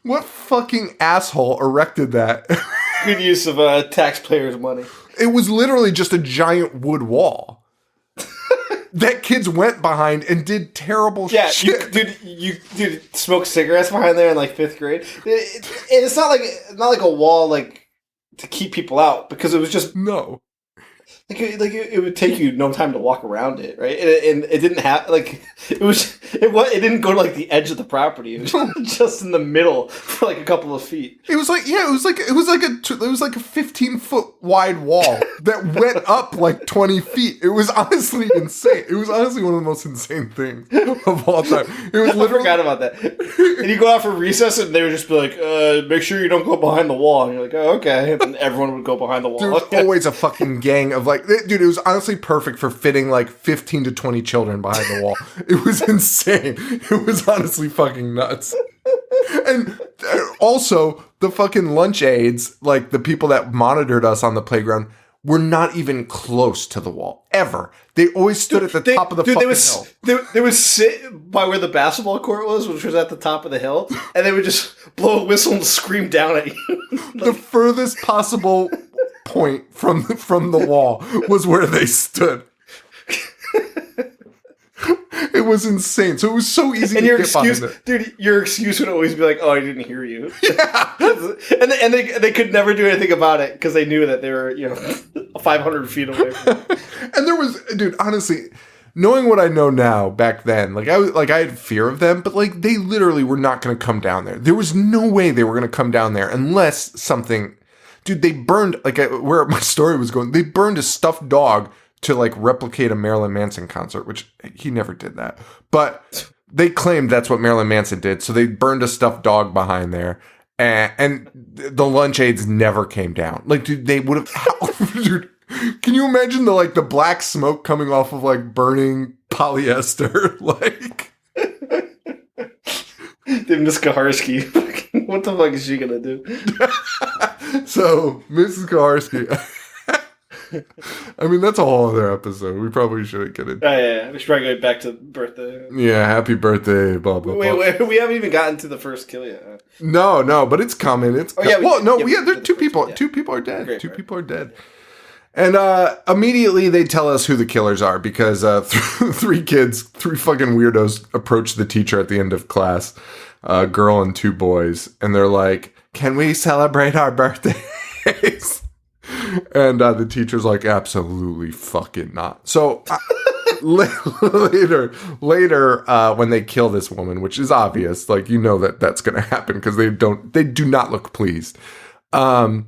What fucking asshole erected that? Good use of taxpayers' money. It was literally just a giant wood wall that kids went behind and did terrible shit. You smoke cigarettes behind there in like 5th grade. It's not like a wall like to keep people out, because it was just no. Like it would take you no time to walk around it, right? And it didn't have like it didn't go to like the edge of the property. It was just in the middle for like a couple of feet. It was like a 15-foot wide wall that went up like 20 feet. It was honestly insane. It was honestly one of the most insane things of all time. It was I forgot about that. And you go out for recess and they would just be like, make sure you don't go behind the wall. And you're like, oh, okay. And everyone would go behind the wall. There was always a fucking gang of like, dude, it was honestly perfect for fitting like 15 to 20 children behind the wall. It was insane. It was honestly fucking nuts. And also, the fucking lunch aides, like the people that monitored us on the playground, were not even close to the wall, ever. They always stood at the top of the fucking hill. They would sit by where the basketball court was, which was at the top of the hill, and they would just blow a whistle and scream down at you. The furthest possible point from the wall was where they stood. It was insane. So it was so easy to get behind it. Dude, your excuse would always be like, "Oh, I didn't hear you." Yeah. and they could never do anything about it because they knew that they were 500 feet away. And there was, dude, honestly, knowing what I know now, back then, I had fear of them, but like they literally were not going to come down there. There was no way they were going to come down there unless something. Dude, they burned, where my story was going, they burned a stuffed dog to, replicate a Marilyn Manson concert, which he never did that. But they claimed that's what Marilyn Manson did, so they burned a stuffed dog behind there, and the lunch aides never came down. Dude, they would have... Dude, can you imagine the black smoke coming off of, burning polyester? Dude, Miss Kaharski, what the fuck is she gonna do? So, Mrs. Kaharski, I mean, that's a whole other episode. We probably shouldn't get into it. Yeah. We should probably go back to birthday. Yeah, happy birthday, blah, blah, blah. Wait, we haven't even gotten to the first kill yet. No, but it's coming. There are two people. Yeah. Two people are dead. Great, People are dead. And immediately they tell us who the killers are because three fucking weirdos approach the teacher at the end of class, a girl and two boys, and they're like, "Can we celebrate our birthdays?" And the teacher's like, "Absolutely fucking not." So later, when they kill this woman, which is obvious, that's going to happen because they do not look pleased. She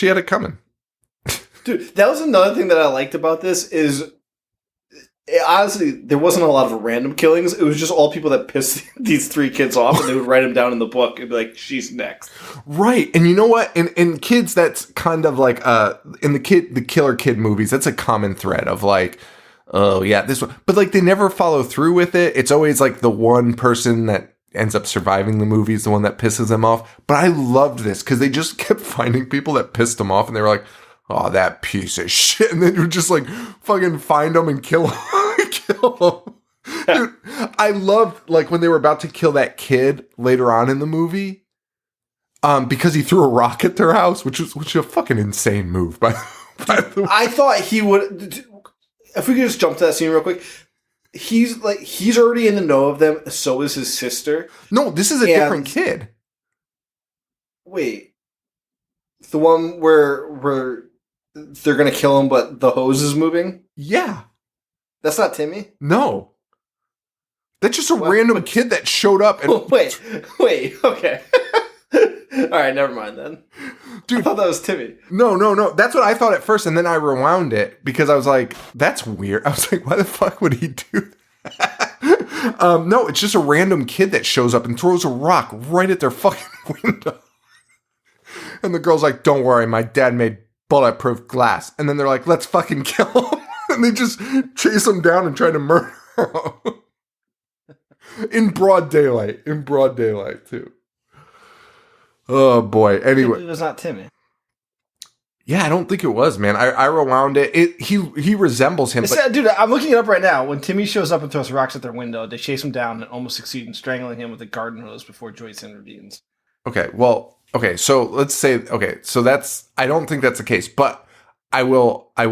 had it coming. Dude, that was another thing that I liked about this is, honestly, there wasn't a lot of random killings. It was just all people that pissed these three kids off, and they would write them down in the book and be like, "She's next." Right, and you know what? In kids, that's kind of in the Killer Kid movies, that's a common thread of oh yeah, this one, but they never follow through with it. It's always the one person that ends up surviving the movie is the one that pisses them off. But I loved this because they just kept finding people that pissed them off, and they were like, "Oh, that piece of shit," and then you would just fucking find them and kill them. Dude, I loved when they were about to kill that kid later on in the movie. because he threw a rock at their house, which is a fucking insane move. By the way. I thought he would. If we could just jump to that scene real quick. He's already in the know of them. So is his sister. No, this is a different kid. Wait, the one where they're gonna kill him, but the hose is moving. Yeah, that's not Timmy. No, that's just a random kid that showed up. And wait, okay. All right, never mind then. Dude, I thought that was Timmy. No. That's what I thought at first, and then I rewound it because I was like, "That's weird." I was like, "Why the fuck would he do that?" No, it's just a random kid that shows up and throws a rock right at their fucking window. And the girl's like, "Don't worry, my dad made bulletproof glass." And then they're like, "Let's fucking kill him." And they just chase him down and try to murder him. In broad daylight, too. Oh boy. Anyway, it was not Timmy. Yeah, I don't think it was, man. I rewound it. He resembles him. Dude, I'm looking it up right now. When Timmy shows up and throws rocks at their window, they chase him down and almost succeed in strangling him with a garden hose before Joyce intervenes. So let's say, so that's, I don't think that's the case, but I will I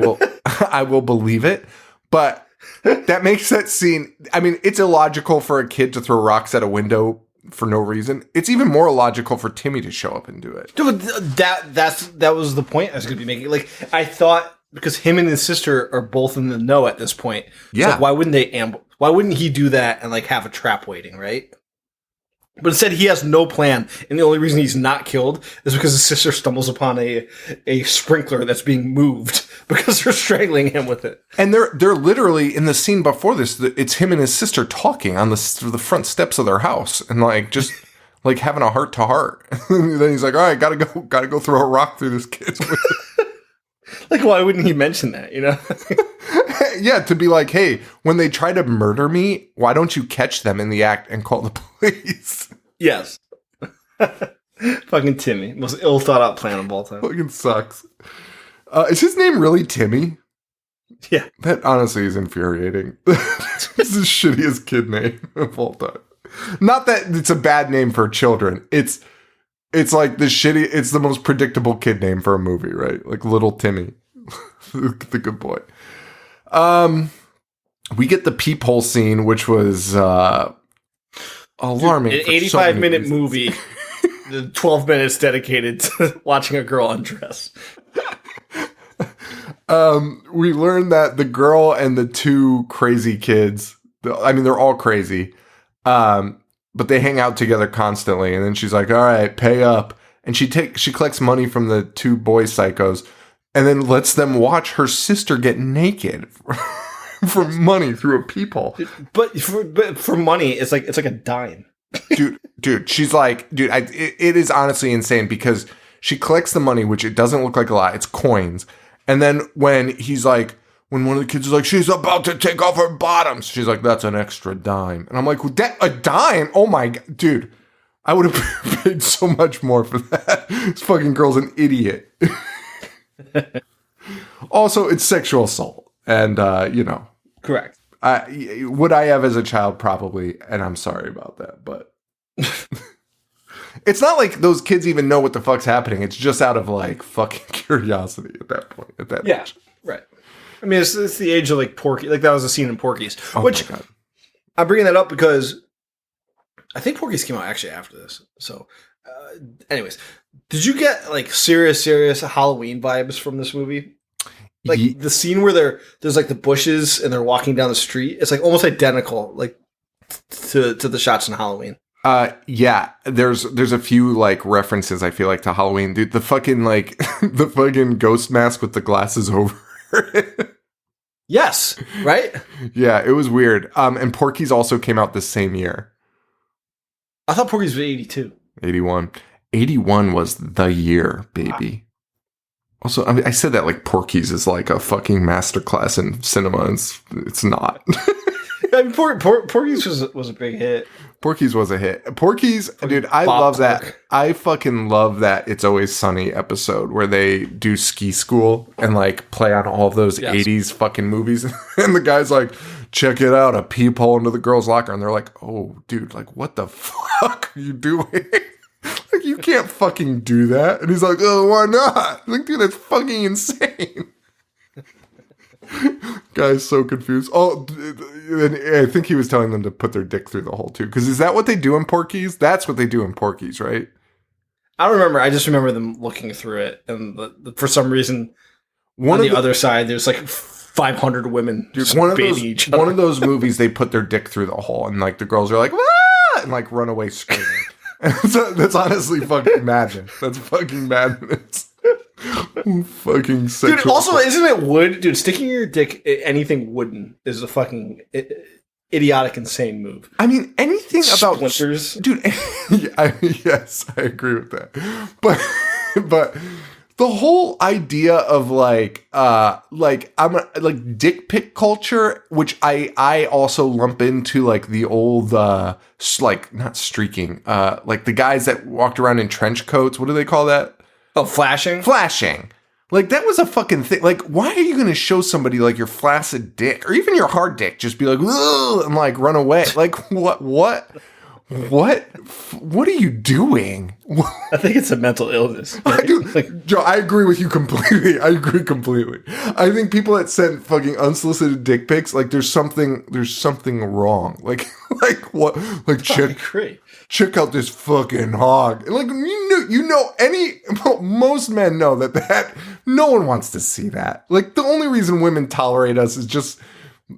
will believe it. But that makes that scene, I mean, it's illogical for a kid to throw rocks at a window for no reason. It's even more illogical for Timmy to show up and do it. Dude, that was the point I was going to be making. Like, I thought because him and his sister are both in the know at this point. Yeah. Like, why wouldn't he do that and like have a trap waiting, right? But instead, he has no plan, and the only reason he's not killed is because his sister stumbles upon a sprinkler that's being moved because they're strangling him with it. And they're literally in the scene before this. It's him and his sister talking on the front steps of their house, and like just like having a heart to heart. Then he's like, "All right, gotta go throw a rock through this kid's window." Like, why wouldn't he mention that? You know? Yeah, to be like, "Hey, when they try to murder me, why don't you catch them in the act and call the police?" Yes. Fucking Timmy. Most ill thought out plan of all time. Fucking sucks. Is his name really Timmy? Yeah. That honestly is infuriating. It's the shittiest kid name of all time. Not that it's a bad name for children. It's like it's the most predictable kid name for a movie, right? Like Little Timmy. The good boy. We get the peephole scene, which was alarming. An 85-minute movie, 12 minutes dedicated to watching a girl undress. We learned that the girl and the two crazy kids, I mean, they're all crazy, but they hang out together constantly. And then she's like, "All right, pay up." And she collects money from the two boy psychos and then lets them watch her sister get naked for money through a peephole. But for money, it's like a dime. Dude, she's like, it is honestly insane because she collects the money, which it doesn't look like a lot. It's coins. And then when one of the kids is like, "She's about to take off her bottoms," she's like, "That's an extra dime." And I'm like, a dime? Oh my God, dude, I would have paid so much more for that. This fucking girl's an idiot. Also, it's sexual assault. And, Correct. Would I have as a child? Probably. And I'm sorry about that, but it's not like those kids even know what the fuck's happening. It's just out of like fucking curiosity at that point. At that age. Right. I mean, it's the age of like Porky. Like that was a scene in Porky's, which my God. I'm bringing that up because I think Porky's came out actually after this. So, anyways, did you get like serious Halloween vibes from this movie? Like the scene where there's like the bushes and they're walking down the street. It's like almost identical, like to the shots in Halloween. Yeah, there's a few like references I feel like to Halloween, dude. The fucking like the fucking ghost mask with the glasses over it. Yes, right? Yeah, it was weird. And Porky's also came out the same year. I thought Porky's was 82. 81. 81 was the year, baby. Wow. Also, I mean, I said that like Porky's is like a fucking masterclass in cinema. It's not. I mean, Porky's was a big hit. Porky's was a hit. Porky's, dude, I love that. I fucking love that It's Always Sunny episode where they do ski school and like play on all of those 80s fucking movies. And the guy's like, "Check it out, a peephole into the girl's locker." And they're like, "Oh, dude, like what the fuck are you doing?" Like can't fucking do that. And he's like, oh, why not? I'm like, dude, that's fucking insane. Guy's so confused. Oh, and I think he was telling them to put their dick through the hole too. Because is that what they do in Porky's? That's what they do in Porky's, right? I don't remember. I just remember them looking through it, and for some reason, on the other side, there's like 500 women just bathing each other. One of those movies, they put their dick through the hole, and like the girls are like, ah! And like run away screaming. That's honestly fucking madness. That's fucking madness. Fucking sexual. Dude, also, isn't it wood? Dude, sticking your dick anything wooden is a fucking idiotic, insane move. I mean, anything about splinters, dude. Yes, I agree with that. But the whole idea of like dick pic culture, which I also lump into like the old like not streaking, like the guys that walked around in trench coats. What do they call that? Oh, flashing. Like, that was a fucking thing. Like, why are you going to show somebody, like, your flaccid dick? Or even your hard dick? Just be like, ugh, and, like, run away. Like, what are you doing? I think it's a mental illness. Joe, I agree with you completely. I agree completely. I think people that send fucking unsolicited dick pics, like, there's something wrong. Like what? Like, check out this fucking hog. And like, most men know that no one wants to see that. Like, the only reason women tolerate us is just,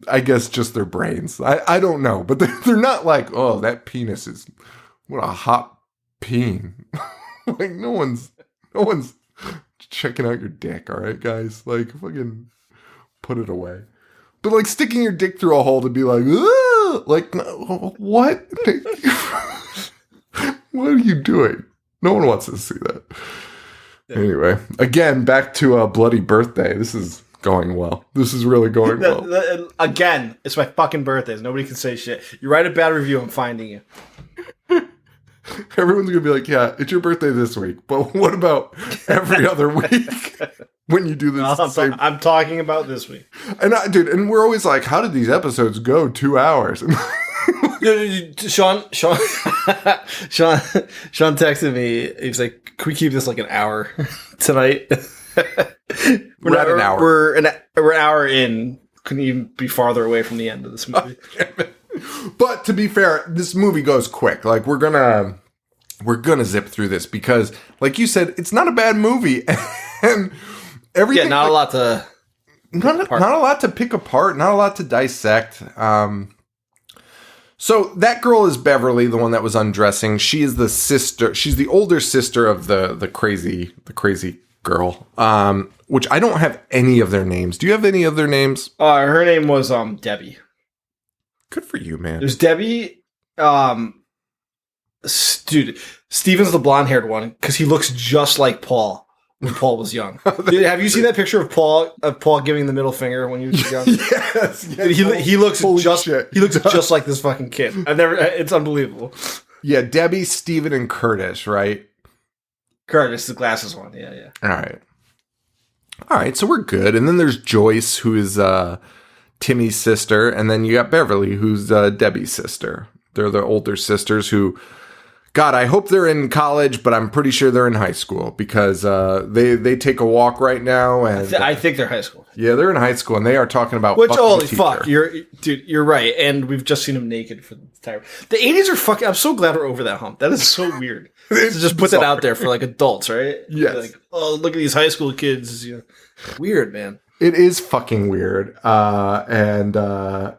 I guess, just their brains. I don't know, but they're not like, oh, that penis is, what a hot peen. Like, no one's checking out your dick, all right, guys? Like, fucking put it away. But like sticking your dick through a hole to be like, ugh! Like, what? What are you doing? No one wants to see that. Yeah. Anyway, again, back to a bloody birthday. This is going well. This is really going well. Again, it's my fucking birthday. Nobody can say shit. You write a bad review, I'm finding you. Everyone's going to be like, yeah, it's your birthday this week, but what about every other week when you do this? I'm talking about this week. And and we're always like, how did these episodes go 2 hours? Sean texted me. He was like, can we keep this like an hour tonight? We're at an hour. We're an hour in. Couldn't even be farther away from the end of this movie. But to be fair, this movie goes quick. Like, we're gonna zip through this because, like you said, it's not a bad movie, and everything. Yeah, not a lot to pick apart, not a lot to dissect. So that girl is Beverly, the one that was undressing. She is the sister. She's the older sister of the crazy girl. Which I don't have any of their names. Do you have any of their names? Her name was Debbie. Good for you, man. There's Debbie. Dude, Steven's the blonde-haired one because he looks just like Paul when Paul was young. Dude, have you seen that picture of Paul giving the middle finger when he was young? Yes. Dude, he looks just like this fucking kid. It's unbelievable. Yeah, Debbie, Steven, and Curtis, right? Curtis, the glasses one. Yeah. All right, so we're good. And then there's Joyce, who is Timmy's sister, and then you got Beverly, who's Debbie's sister. They're the older sisters who, God, I hope they're in college, but I'm pretty sure they're in high school because they take a walk right now. And I think they're high school. Yeah, they're in high school, and they are talking about holy fuck, you're right, and we've just seen them naked for the entire. The 80s are fucking. I'm so glad we're over that hump. That is so weird. To just put that out there for like adults, right? Yes. Like, oh, look at these high school kids. You know, weird, man. It is fucking weird, and I'm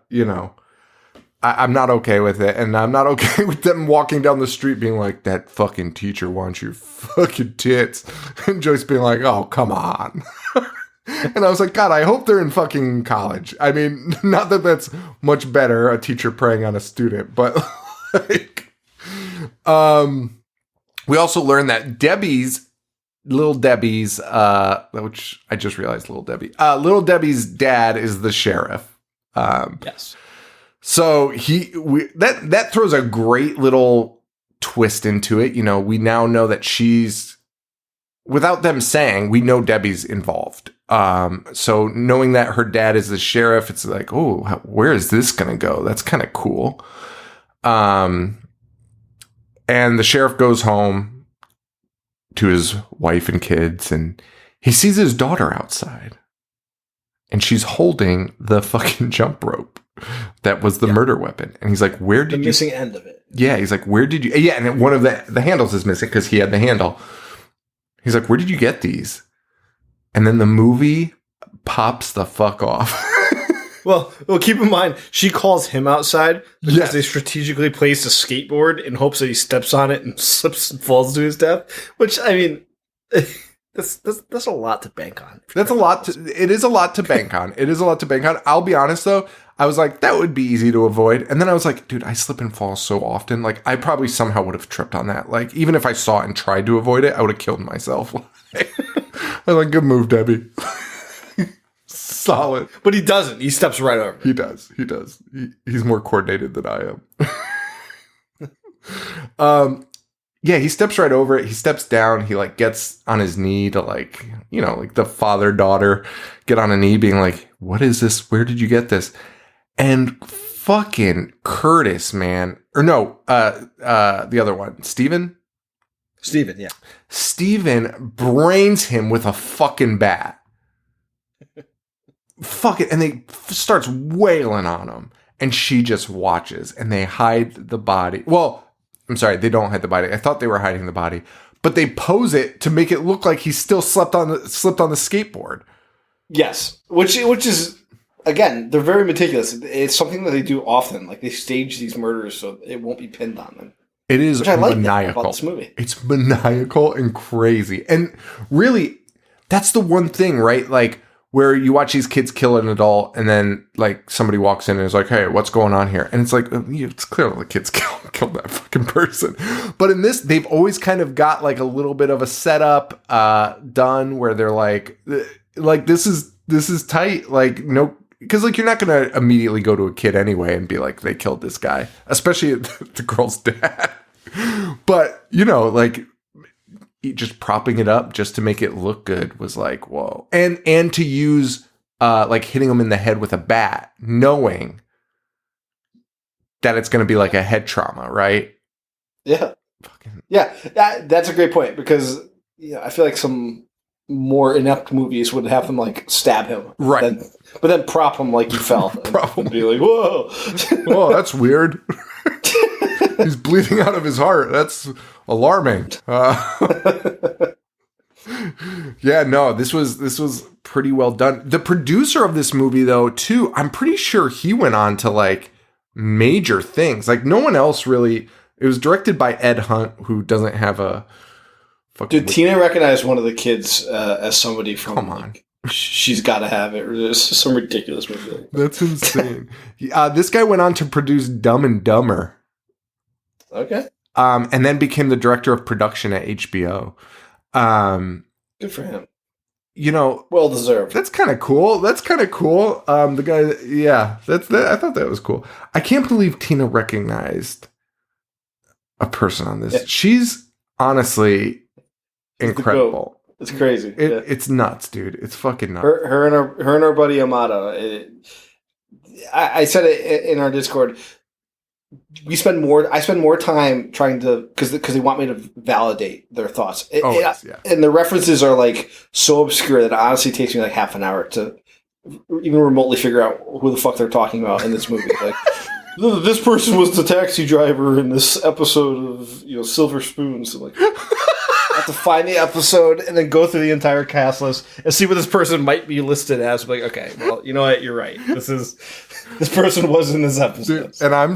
not okay with it, and I'm not okay with them walking down the street being like, that fucking teacher wants your fucking tits, and Joyce being like, oh, come on. And I was like, God, I hope they're in fucking college. I mean, not that that's much better, a teacher preying on a student, but like, we also learned that Little Debbie's, which I just realized Little Little Debbie's dad is the sheriff. Yes. So that throws a great little twist into it. You know, we now know that she's, without them saying, we know Debbie's involved. So knowing that her dad is the sheriff, it's like, oh, where is this going to go? That's kind of cool. And the sheriff goes home. to his wife and kids, and he sees his daughter outside, and she's holding the fucking jump rope that was the murder weapon. And he's like, where did the missing end of it? Yeah, he's like, where did you? Yeah, and one of the handles is missing because he had the handle. He's like, where did you get these? And then the movie pops the fuck off. Well, keep in mind, she calls him outside because Yes. they strategically placed a skateboard in hopes that he steps on it and slips and falls to his death. Which, I mean, that's a lot to bank on. That's a lot. It is a lot to bank on. It is a lot to bank on. I'll be honest though. I was like, that would be easy to avoid. And then I was like, dude, I slip and fall so often. Like, I probably somehow would have tripped on that. Like, even if I saw it and tried to avoid it, I would have killed myself. I was like, good move, Debbie. Solid. But he doesn't. He steps right over. He does. He's more coordinated than I am. Yeah, he steps right over it. He steps down. He like gets on his knee to like, you know, like the father-daughter get on a knee being like, what is this? Where did you get this? And fucking Curtis, man. Or no, the other one. Steven, yeah. Steven brains him with a fucking bat. Fuck it. And they starts wailing on him. And she just watches. And they hide the body. Well, I'm sorry, they don't hide the body. I thought they were hiding the body. But they pose it to make it look like he still slipped on the skateboard. Yes. Which is, again, they're very meticulous. It's something that they do often. Like, they stage these murders so it won't be pinned on them. It is Which I like maniacal. about this movie. It's maniacal and crazy. And really, that's the one thing, right? Like, where you watch these kids kill an adult and then, like, somebody walks in and is like, hey, what's going on here? And it's like, it's clear the kids killed that fucking person. But in this, they've always kind of got, like, a little bit of a setup done where they're like, this is tight. Like, no, because, like, you're not going to immediately go to a kid anyway and be like, they killed this guy, especially the girl's dad. But, you know, like, just propping it up just to make it look good was like, whoa. And to use, like, hitting him in the head with a bat, knowing that it's going to be like a head trauma, right? Yeah. Yeah, that's a great point because I feel like some more inept movies would have them like stab him, right? But then prop him like he fell, and be like, "Whoa, whoa, that's weird." He's bleeding out of his heart. That's alarming. Yeah, no, this was pretty well done. The producer of this movie, though, too, I'm pretty sure he went on to like major things. Like no one else really. It was directed by Ed Hunt, who doesn't have a. Did Tina recognize one of the kids as somebody from? Come on. Like, She's Got to Have It. Or there's some ridiculous movie. That's insane. This guy went on to produce Dumb and Dumber. Okay. And then became the director of production at HBO. Good for him. You know, well deserved. That's kind of cool. The guy, yeah, I thought that was cool. I can't believe Tina recognized a person on this. Yeah. She's honestly incredible. It's crazy. It's nuts, dude. It's fucking nuts. Her and our buddy Amado. I said it in our Discord. I spend more time trying to because they want me to validate their thoughts. And the references are like so obscure that it honestly takes me like half an hour to even remotely figure out who the fuck they're talking about in this movie. Like this person was the taxi driver in this episode of Silver Spoons. Like I have to find the episode and then go through the entire cast list and see what this person might be listed as. Like, okay, well, you know what? You're right. This person was in this episode. Dude, and I'm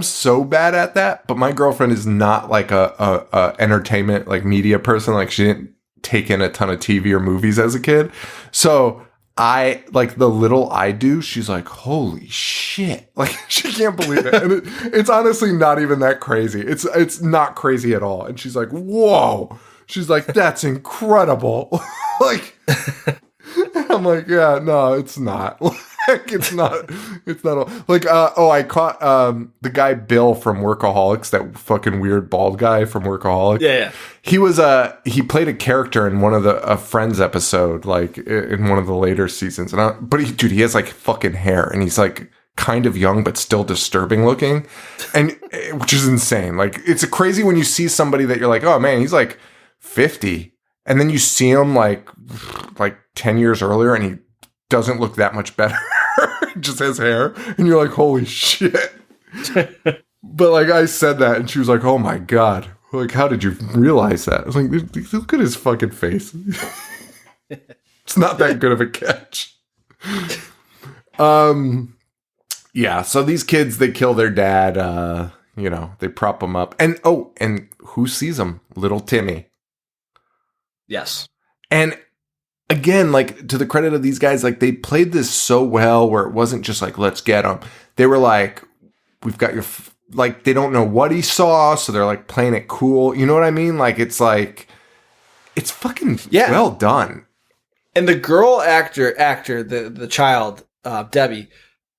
so bad at that, but my girlfriend is not like a entertainment, like media person. Like she didn't take in a ton of TV or movies as a kid. So I, like the little I do, she's like, holy shit. Like she can't believe it. And it's honestly not even that crazy. It's not crazy at all. And she's like, whoa. She's like, that's incredible. Like, I'm like, yeah, no, it's not. It's not like I caught the guy Bill from Workaholics, that fucking weird bald guy from Workaholics. Yeah. He played a character in one of a Friends episode, like in one of the later seasons. But he has like fucking hair, and he's like kind of young but still disturbing looking, and which is insane. Like it's crazy when you see somebody that you're like, oh man, he's like 50. And then you see him like 10 years earlier and he doesn't look that much better. Just has hair. And you're like, holy shit. But like I said that and she was like, oh my God. Like, how did you realize that? I was like, look at his fucking face. It's not that good of a catch. Yeah, so these kids, they kill their dad, they prop him up. And who sees him? Little Timmy. Yes. And again, like, to the credit of these guys, like, they played this so well where it wasn't just like, let's get him. They were like, we've got your, like, they don't know what he saw, so they're like playing it cool. You know what I mean? Like, it's fucking well done. And the girl actor, the child, Debbie,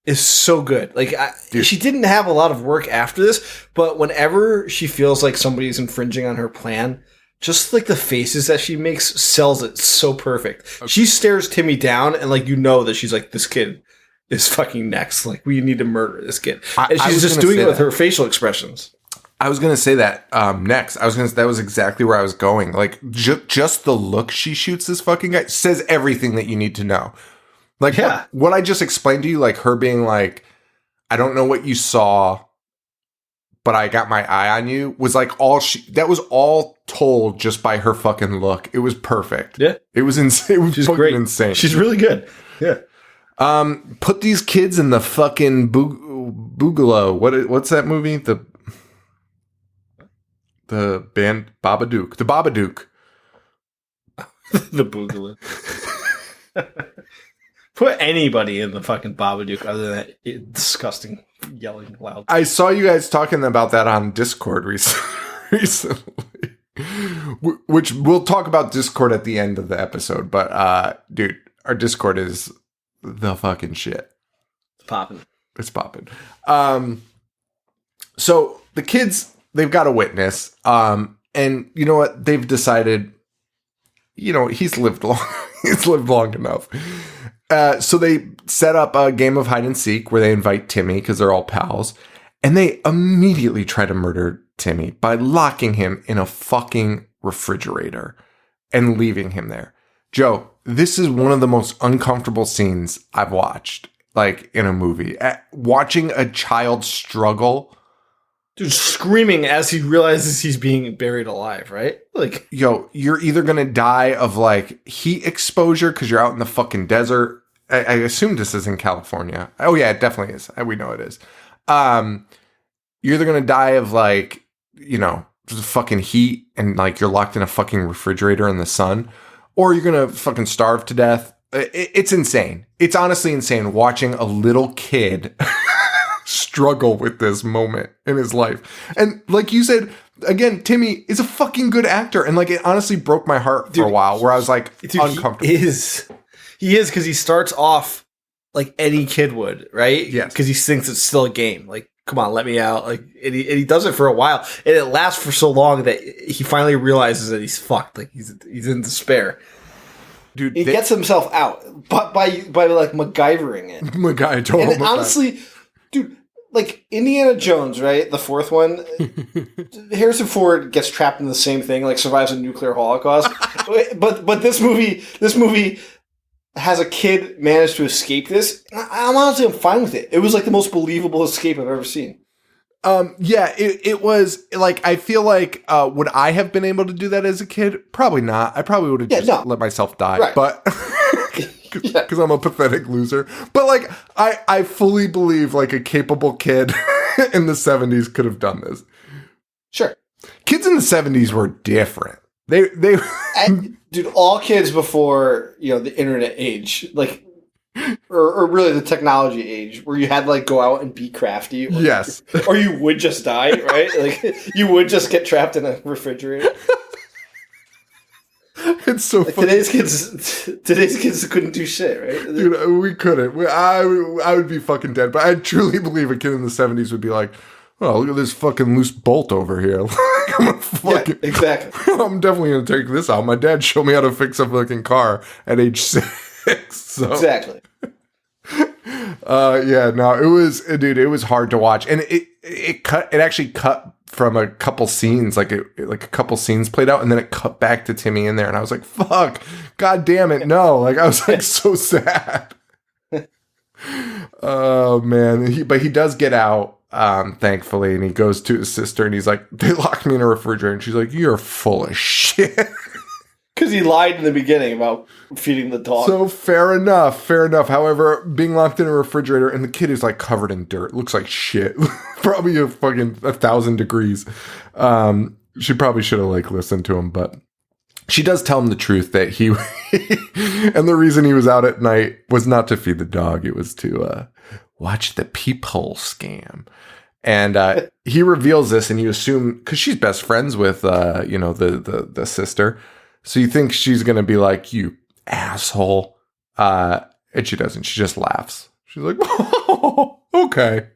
is so good. Like, she didn't have a lot of work after this, but whenever she feels like somebody's infringing on her plan, just like the faces that she makes sells it so perfect. Okay. She stares Timmy down and like, that she's like, this kid is fucking next. Like, we need to murder this kid. And she's just doing it with her facial expressions. I was going to say that next. That was exactly where I was going. Like, just the look she shoots this fucking guy says everything that you need to know. Like, what I just explained to you, like her being like, I don't know what you saw, but I got my eye on you, was like that was all told just by her fucking look. It was perfect. Yeah. It was insane. It was fucking great. Insane. She's really good. Yeah. Put these kids in the fucking Boogaloo. What's that movie? The band Babadook. The Babadook. The Boogaloo. Put anybody in the fucking Babadook other than that disgusting yelling loud. I saw you guys talking about that on Discord recently. Which we'll talk about Discord at the end of the episode. But, dude, our Discord is the fucking shit. It's popping. So the kids, they've got a witness. And you know what? They've decided, he's lived long. He's lived long enough. So they set up a game of hide and seek where they invite Timmy because they're all pals. And they immediately try to murder Timmy by locking him in a fucking refrigerator and leaving him there. Joe, this is one of the most uncomfortable scenes I've watched, like, in a movie. Watching a child struggle. Dude, screaming as he realizes he's being buried alive, right? Like, you're either going to die of, like, heat exposure because you're out in the fucking desert. I assume this is in California. Oh, yeah, it definitely is. We know it is. You're either going to die of, like, just fucking heat and, like, you're locked in a fucking refrigerator in the sun, or you're going to fucking starve to death. It's insane. It's honestly insane watching a little kid struggle with this moment in his life. And like you said, again, Timmy is a fucking good actor. And like, it honestly broke my heart for a while where I was like, uncomfortable. He is because he starts off like any kid would, right? Yes. Because he thinks it's still a game. Like, come on, let me out. Like, and he does it for a while. And it lasts for so long that he finally realizes that he's fucked. Like, he's in despair. Dude, he gets himself out, but by like MacGyvering it. And honestly, dude, like Indiana Jones, right? The fourth one, Harrison Ford gets trapped in the same thing, like survives a nuclear holocaust. but this movie has a kid manage to escape this. I'm fine with it. It was like the most believable escape I've ever seen. Yeah, it was like, I feel like, would I have been able to do that as a kid? Probably not. I probably would have let myself die, right. But because I'm a pathetic loser. But like, I fully believe like a capable kid in the 70s could have done this. Sure. Kids in the 70s were different. They dude, all kids before, the internet age, like, or really the technology age, where you had to like go out and be crafty. Yes. Or you would just die, right? Like, you would just get trapped in a refrigerator. It's so like, funny. Today's kids couldn't do shit, right? Dude, we couldn't. I would be fucking dead. But I truly believe a kid in the 70s would be like, oh, look at this fucking loose bolt over here. Exactly. I'm definitely going to take this out. My dad showed me how to fix a fucking car at age 6. So. Exactly. Yeah, no, it was hard to watch, and it actually cut from a couple scenes, like a couple scenes played out, and then it cut back to Timmy in there, and I was like, fuck, god damn it, no, like I was like so sad. Oh man, but he does get out, thankfully, and he goes to his sister, and he's like, they locked me in a refrigerator, and she's like, you're full of shit. Because he lied in the beginning about feeding the dog. So fair enough. However, being locked in a refrigerator and the kid is like covered in dirt, looks like shit. Probably a fucking 1,000 degrees. She probably should have like listened to him, but she does tell him the truth that he and the reason he was out at night was not to feed the dog. It was to watch the peephole scam. And he reveals this, and you assume because she's best friends with the sister. So you think she's going to be like, you asshole. And she doesn't. She just laughs. She's like, oh, okay.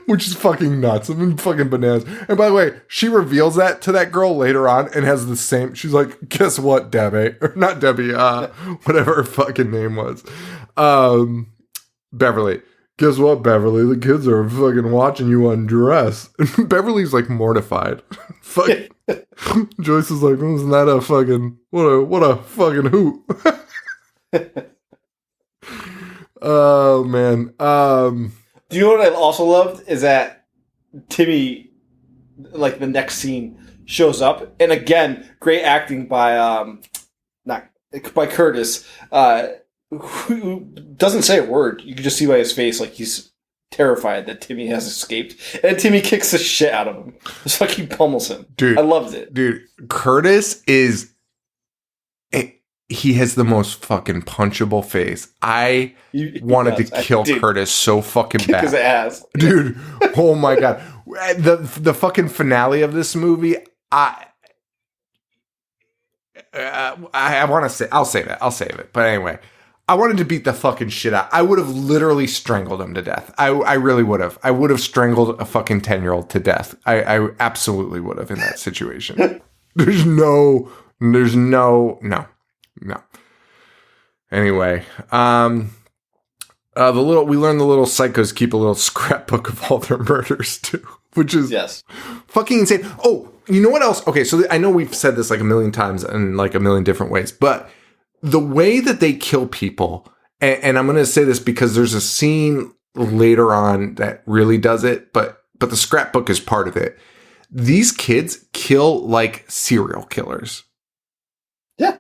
Which is fucking nuts. I mean, fucking bananas. And by the way, she reveals that to that girl later on and has the same. She's like, guess what, Debbie? Or not Debbie, whatever her fucking name was. Beverly. Guess what, Beverly? The kids are fucking watching you undress. And Beverly's like mortified. Fuck. Joyce is like, isn't that a fucking what a fucking hoot? Oh man. Do you know what I also loved is that Timmy, like the next scene, shows up, and again, great acting by Curtis. Who doesn't say a word. You can just see by his face, like he's terrified that Timmy has escaped. And Timmy kicks the shit out of him. Just fucking pummels him. Dude, I loved it. Dude, Curtis is... He has the most fucking punchable face. I wanted to kill Curtis so fucking bad. Kick his ass. Dude, oh my God. The fucking finale of this movie, I want to say... I'll save it. But anyway... I wanted to beat the fucking shit out. I would have literally strangled him to death. I really would have. I would have strangled a fucking 10-year-old to death. I absolutely would have in that situation. There's no. Anyway, we learned the little psychos keep a little scrapbook of all their murders too, which is fucking insane. Oh, you know what else? Okay, so I know we've said this like a million times in like a million different ways, but the way that they kill people, and I'm going to say this because there's a scene later on that really does it, but the scrapbook is part of it. These kids kill like serial killers. Yeah.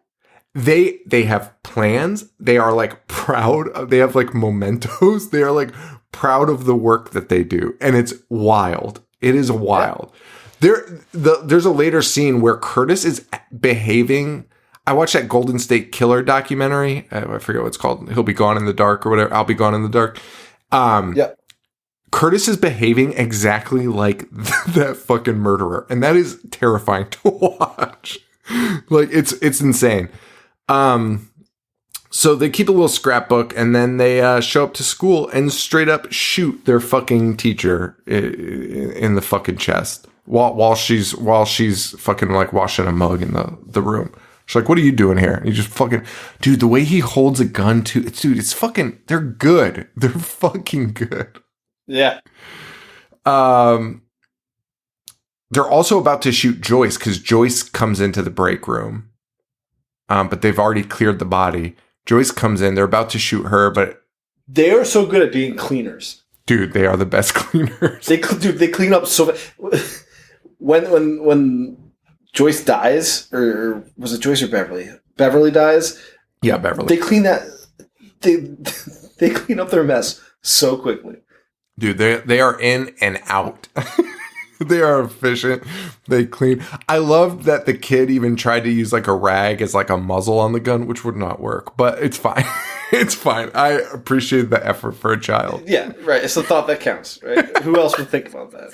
They have plans. They are like proud. They have like mementos. They are like proud of the work that they do. And it's wild. It is wild. Yeah. There's a later scene where Curtis is behaving. I watched that Golden State Killer documentary. I forget what it's called. He'll Be Gone in the Dark or whatever. I'll Be Gone in the Dark. Curtis is behaving exactly like that fucking murderer. And that is terrifying to watch. Like, it's insane. So they keep a little scrapbook, and then they show up to school and straight up shoot their fucking teacher in the fucking chest while she's fucking like washing a mug in the room. She's like, what are you doing here? And he just fucking... Dude, the way he holds a gun to... it's fucking... They're good. They're fucking good. Yeah. They're also about to shoot Joyce, because Joyce comes into the break room. But they've already cleared the body. Joyce comes in. They're about to shoot her, but... They are so good at being cleaners. Dude, they are the best cleaners. They clean up so... When Joyce dies, or was it Joyce or Beverly? Beverly dies. Yeah, Beverly. They clean that. They clean up their mess so quickly. Dude, they are in and out. They are efficient. They clean. I love that the kid even tried to use like a rag as like a muzzle on the gun, which would not work, but it's fine. It's fine. I appreciate the effort for a child. Yeah, right. It's the thought that counts, right? Who else would think about that?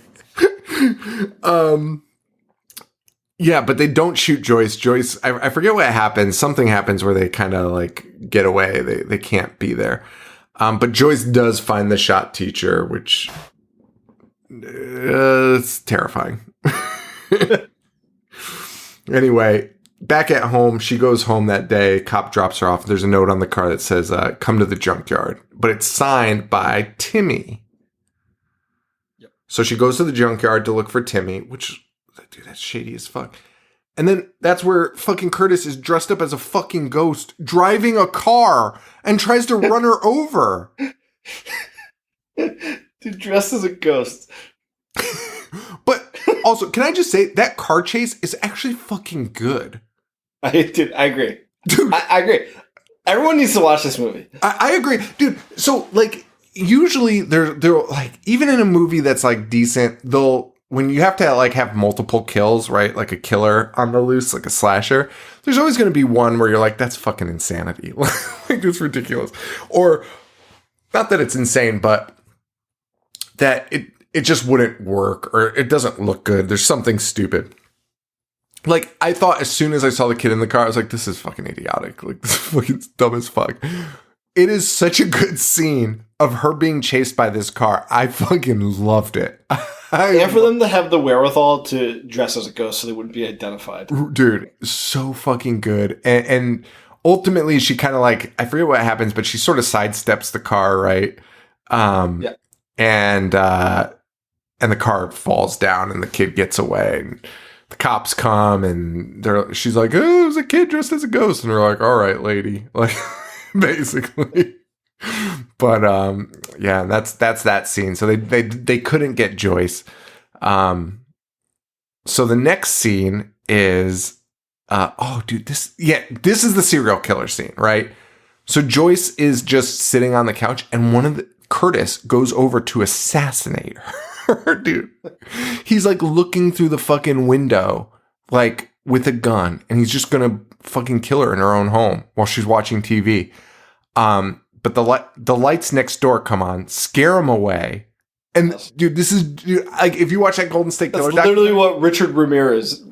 Yeah, but they don't shoot Joyce. Joyce, I forget what happens. Something happens where they kind of like get away. They can't be there. But Joyce does find the shot teacher, which it's terrifying. Anyway, back at home, she goes home that day. Cop drops her off. There's a note on the car that says, come to the junkyard. But it's signed by Timmy. Yep. So she goes to the junkyard to look for Timmy, which, dude, that's shady as fuck. And then that's where fucking Curtis is dressed up as a fucking ghost, driving a car and tries to run her over. Dude, dressed as a ghost. But also, can I just say, that car chase is actually fucking good. I agree. Dude. I agree. Everyone needs to watch this movie. I agree. Dude, so, like, usually they're like, even in a movie that's, like, decent, when you have to, like, have multiple kills, right? Like a killer on the loose, like a slasher, there's always going to be one where you're like, that's fucking insanity. Like, it's ridiculous. Or, not that it's insane, but that it just wouldn't work, or it doesn't look good. There's something stupid. Like, I thought as soon as I saw the kid in the car, I was like, this is fucking idiotic. Like, this is fucking dumb as fuck. It is such a good scene of her being chased by this car. I fucking loved it. And for them to have the wherewithal to dress as a ghost so they wouldn't be identified. Dude, so fucking good. And ultimately, she kind of like, I forget what happens, but she sort of sidesteps the car, right? Yeah. And the car falls down and the kid gets away. And the cops come and she's like, oh, it was a kid dressed as a ghost. And they're like, all right, lady. Like, basically. But yeah, that's that scene. So they couldn't get Joyce. So the next scene is this is the serial killer scene, right? So Joyce is just sitting on the couch, and Curtis goes over to assassinate her, dude. He's like looking through the fucking window, like with a gun, and he's just gonna fucking kill her in her own home while she's watching TV. But the lights next door come on, scare him away. And dude, like, if you watch that Golden State Killer, that's literally what Richard Ramirez,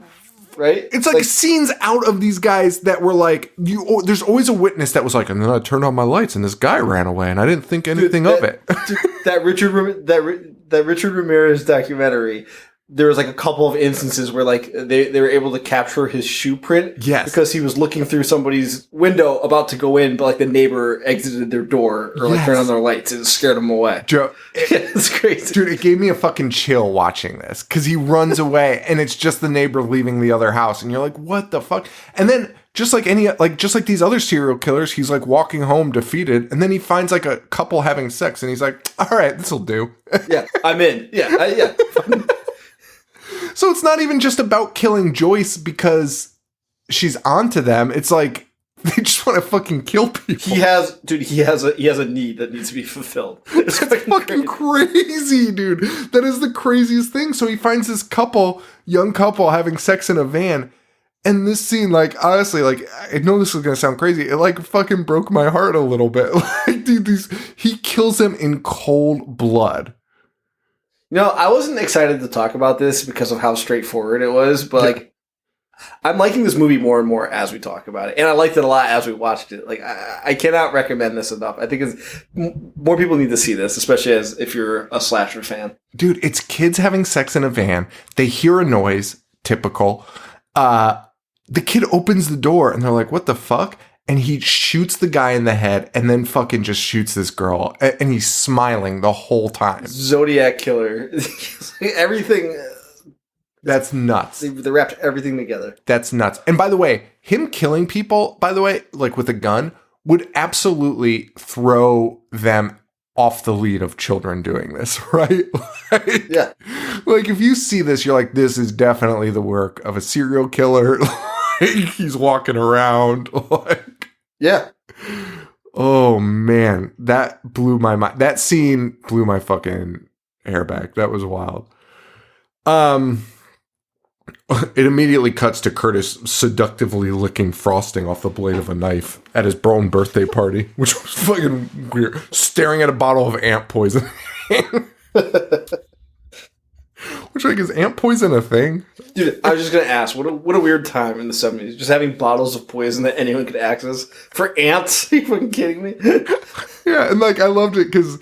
right? It's like scenes out of these guys that were like, there's always a witness that was like, and then I turned on my lights and this guy ran away and I didn't think anything of it. Dude, that Richard Ramirez documentary, there was like a couple of instances where like they were able to capture his shoe print. Yes. Because he was looking through somebody's window about to go in, but like the neighbor exited their door or like turned on their lights and it scared him away. Joe, it's crazy. Dude, it gave me a fucking chill watching this because he runs away and it's just the neighbor leaving the other house and you're like, what the fuck? And then just like these other serial killers, he's like walking home defeated and then he finds like a couple having sex and he's like, all right, this'll do. Yeah, I'm in. Yeah. So it's not even just about killing Joyce because she's onto them. It's like they just want to fucking kill people. He has a need that needs to be fulfilled. It's fucking crazy, dude. That is the craziest thing. So he finds this young couple having sex in a van. And this scene, like, honestly, like, I know this is going to sound crazy. It, like, fucking broke my heart a little bit. Like, dude, he kills them in cold blood. I wasn't excited to talk about this because of how straightforward it was, but like, I'm liking this movie more and more as we talk about it, and I liked it a lot as we watched it. Like, I cannot recommend this enough. I think more people need to see this, especially if you're a slasher fan. Dude, it's kids having sex in a van. They hear a noise, typical. The kid opens the door, and they're like, "What the fuck?" And he shoots the guy in the head and then fucking just shoots this girl. And he's smiling the whole time. Zodiac killer. Everything. That's nuts. They wrapped everything together. That's nuts. And by the way, him killing people, like with a gun, would absolutely throw them off the lead of children doing this, right? Like, yeah. Like, if you see this, you're like, this is definitely the work of a serial killer. He's walking around. Like, yeah. Oh, man. That blew my mind. That scene blew my fucking hair back. That was wild. It immediately cuts to Curtis seductively licking frosting off the blade of a knife at his own birthday party, which was fucking weird. Staring at a bottle of ant poison. Which, like, is ant poison a thing? Dude, I was just going to ask, what a weird time in the 70s. Just having bottles of poison that anyone could access for ants? Are you fucking kidding me? Yeah, and, like, I loved it because,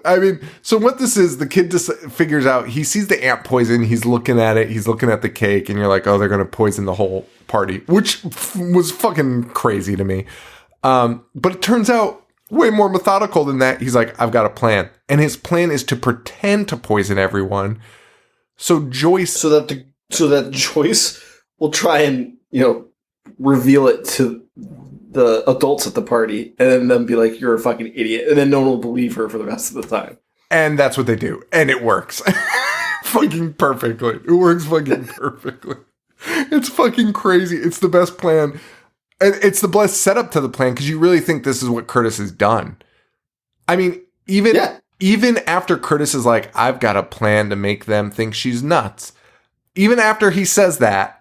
I mean, so what this is, the kid just figures out, he sees the ant poison, he's looking at it, he's looking at the cake, and you're like, oh, they're going to poison the whole party, which was fucking crazy to me. But it turns out way more methodical than that. He's like, I've got a plan. And his plan is to pretend to poison everyone. So Joyce... So that Joyce will try and, reveal it to the adults at the party and then them be like, you're a fucking idiot. And then no one will believe her for the rest of the time. And that's what they do. And it works. Fucking perfectly. It works fucking perfectly. It's fucking crazy. It's the best plan. And it's the best setup to the plan because you really think this is what Curtis has done. I mean, even after Curtis is like, I've got a plan to make them think she's nuts. Even after he says that,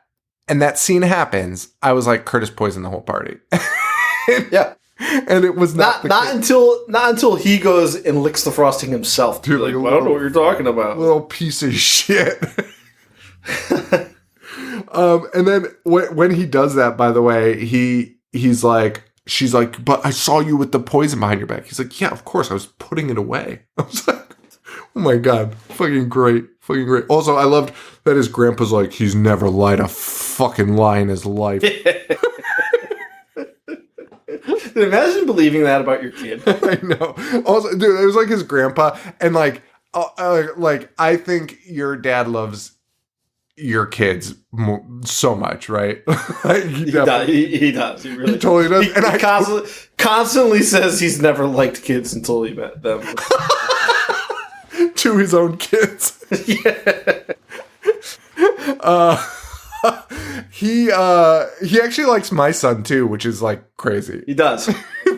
and that scene happens, I was like, Curtis poisoned the whole party. Yeah. And it was not until he goes and licks the frosting himself. Dude, like, I don't know what you're talking about. Little piece of shit. And then when he does that, by the way, he's like, she's like, but I saw you with the poison behind your back. He's like, yeah, of course, I was putting it away. I was like, oh my God, fucking great. Fucking great. Also, I loved that his grandpa's like, he's never lied a fucking lie in his life. Imagine believing that about your kid. I know. Also, dude, it was like his grandpa, and like I think your dad loves your kids so much, right? Like, he does. He does. He really totally does. And he constantly says he's never liked kids until he met them. To his own kids. Yeah. He actually likes my son too, which is like crazy. He does.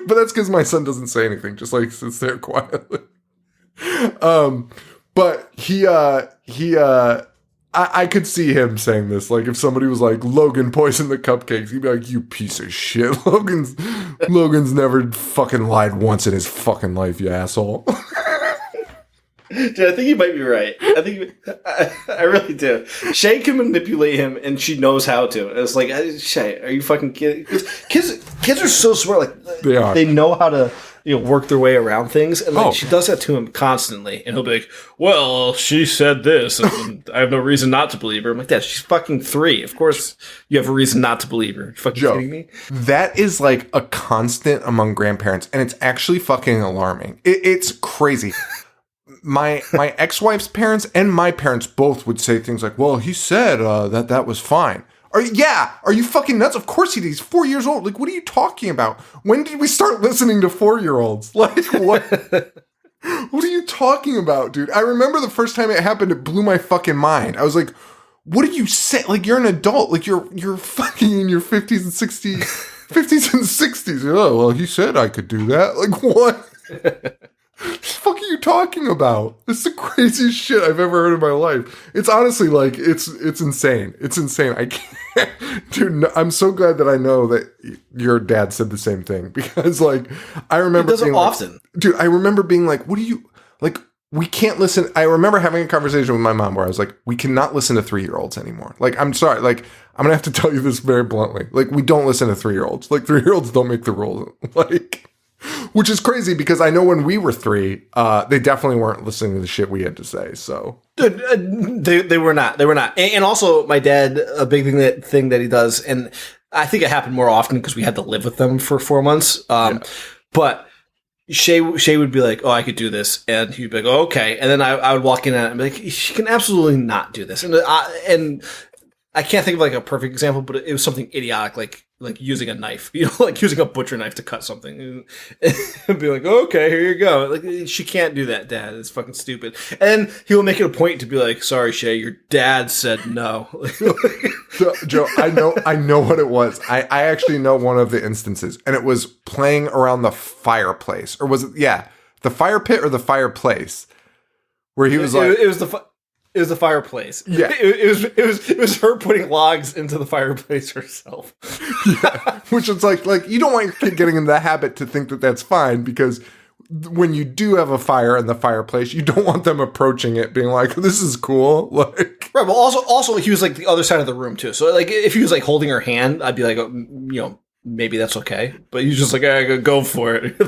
But that's because my son doesn't say anything, just like sits there quietly. But I could see him saying this. Like if somebody was like, Logan poisoned the cupcakes, he'd be like, you piece of shit. Logan's never fucking lied once in his fucking life, you asshole. Dude, I think you might be right. I really do. Shay can manipulate him, and she knows how to. And it's like, Shay, are you fucking kidding? Kids are so smart. Like they are. They know how to work their way around things, and like she does that to him constantly. And he'll be like, "Well, she said this, and I have no reason not to believe her." I'm like, "That she's fucking 3. Of course, you have a reason not to believe her." You fucking kidding me? That is like a constant among grandparents, and it's actually fucking alarming. It's crazy. My ex-wife's parents and my parents both would say things like, well, he said that was fine. Are you fucking nuts? Of course he did. He's 4 years old. Like, what are you talking about? When did we start listening to 4-year-olds? Like, what? What are you talking about, dude? I remember the first time it happened, it blew my fucking mind. I was like, what do you say? Like, you're an adult. Like, you're fucking in your 50s and 60s. Oh, well, he said I could do that. Like, what? What the fuck are you talking about? It's the craziest shit I've ever heard in my life. It's honestly like, it's insane. It's insane. I can't, dude, I'm so glad that I know that your dad said the same thing because like, I remember being often. Like, dude, I remember being like, what do you, like, we can't listen. I remember having a conversation with my mom where I was like, we cannot listen to 3-year-olds anymore. Like, I'm sorry. Like, I'm going to have to tell you this very bluntly. Like, we don't listen to 3-year-olds. Like, 3-year-olds don't make the rules. Like, which is crazy because I know when we were 3, they definitely weren't listening to the shit we had to say. So they were not. They were not. And also, my dad, a big thing that he does, and I think it happened more often because we had to live with them for 4 months. But Shay would be like, "Oh, I could do this," and he'd be like, "Oh, okay." And then I would walk in and be like, "She can absolutely not do this." And I can't think of like a perfect example, but it was something idiotic, like using a knife, like using a butcher knife to cut something, and be like, okay, here you go. Like, she can't do that, Dad. It's fucking stupid. And he'll make it a point to be like, sorry, Shay, your dad said no. Joe, I know what it was. I actually know one of the instances, and it was playing around the fireplace, or was it? Yeah, the fire pit or the fireplace, where he was like, it was the fireplace. Yeah, it was her putting logs into the fireplace herself. Yeah, which is like you don't want your kid getting in the habit to think that that's fine because when you do have a fire in the fireplace, you don't want them approaching it being like, "This is cool." Like, right. But also he was like the other side of the room too. So like if he was like holding her hand, I'd be like, maybe that's okay. But he's just like, I gotta go for it.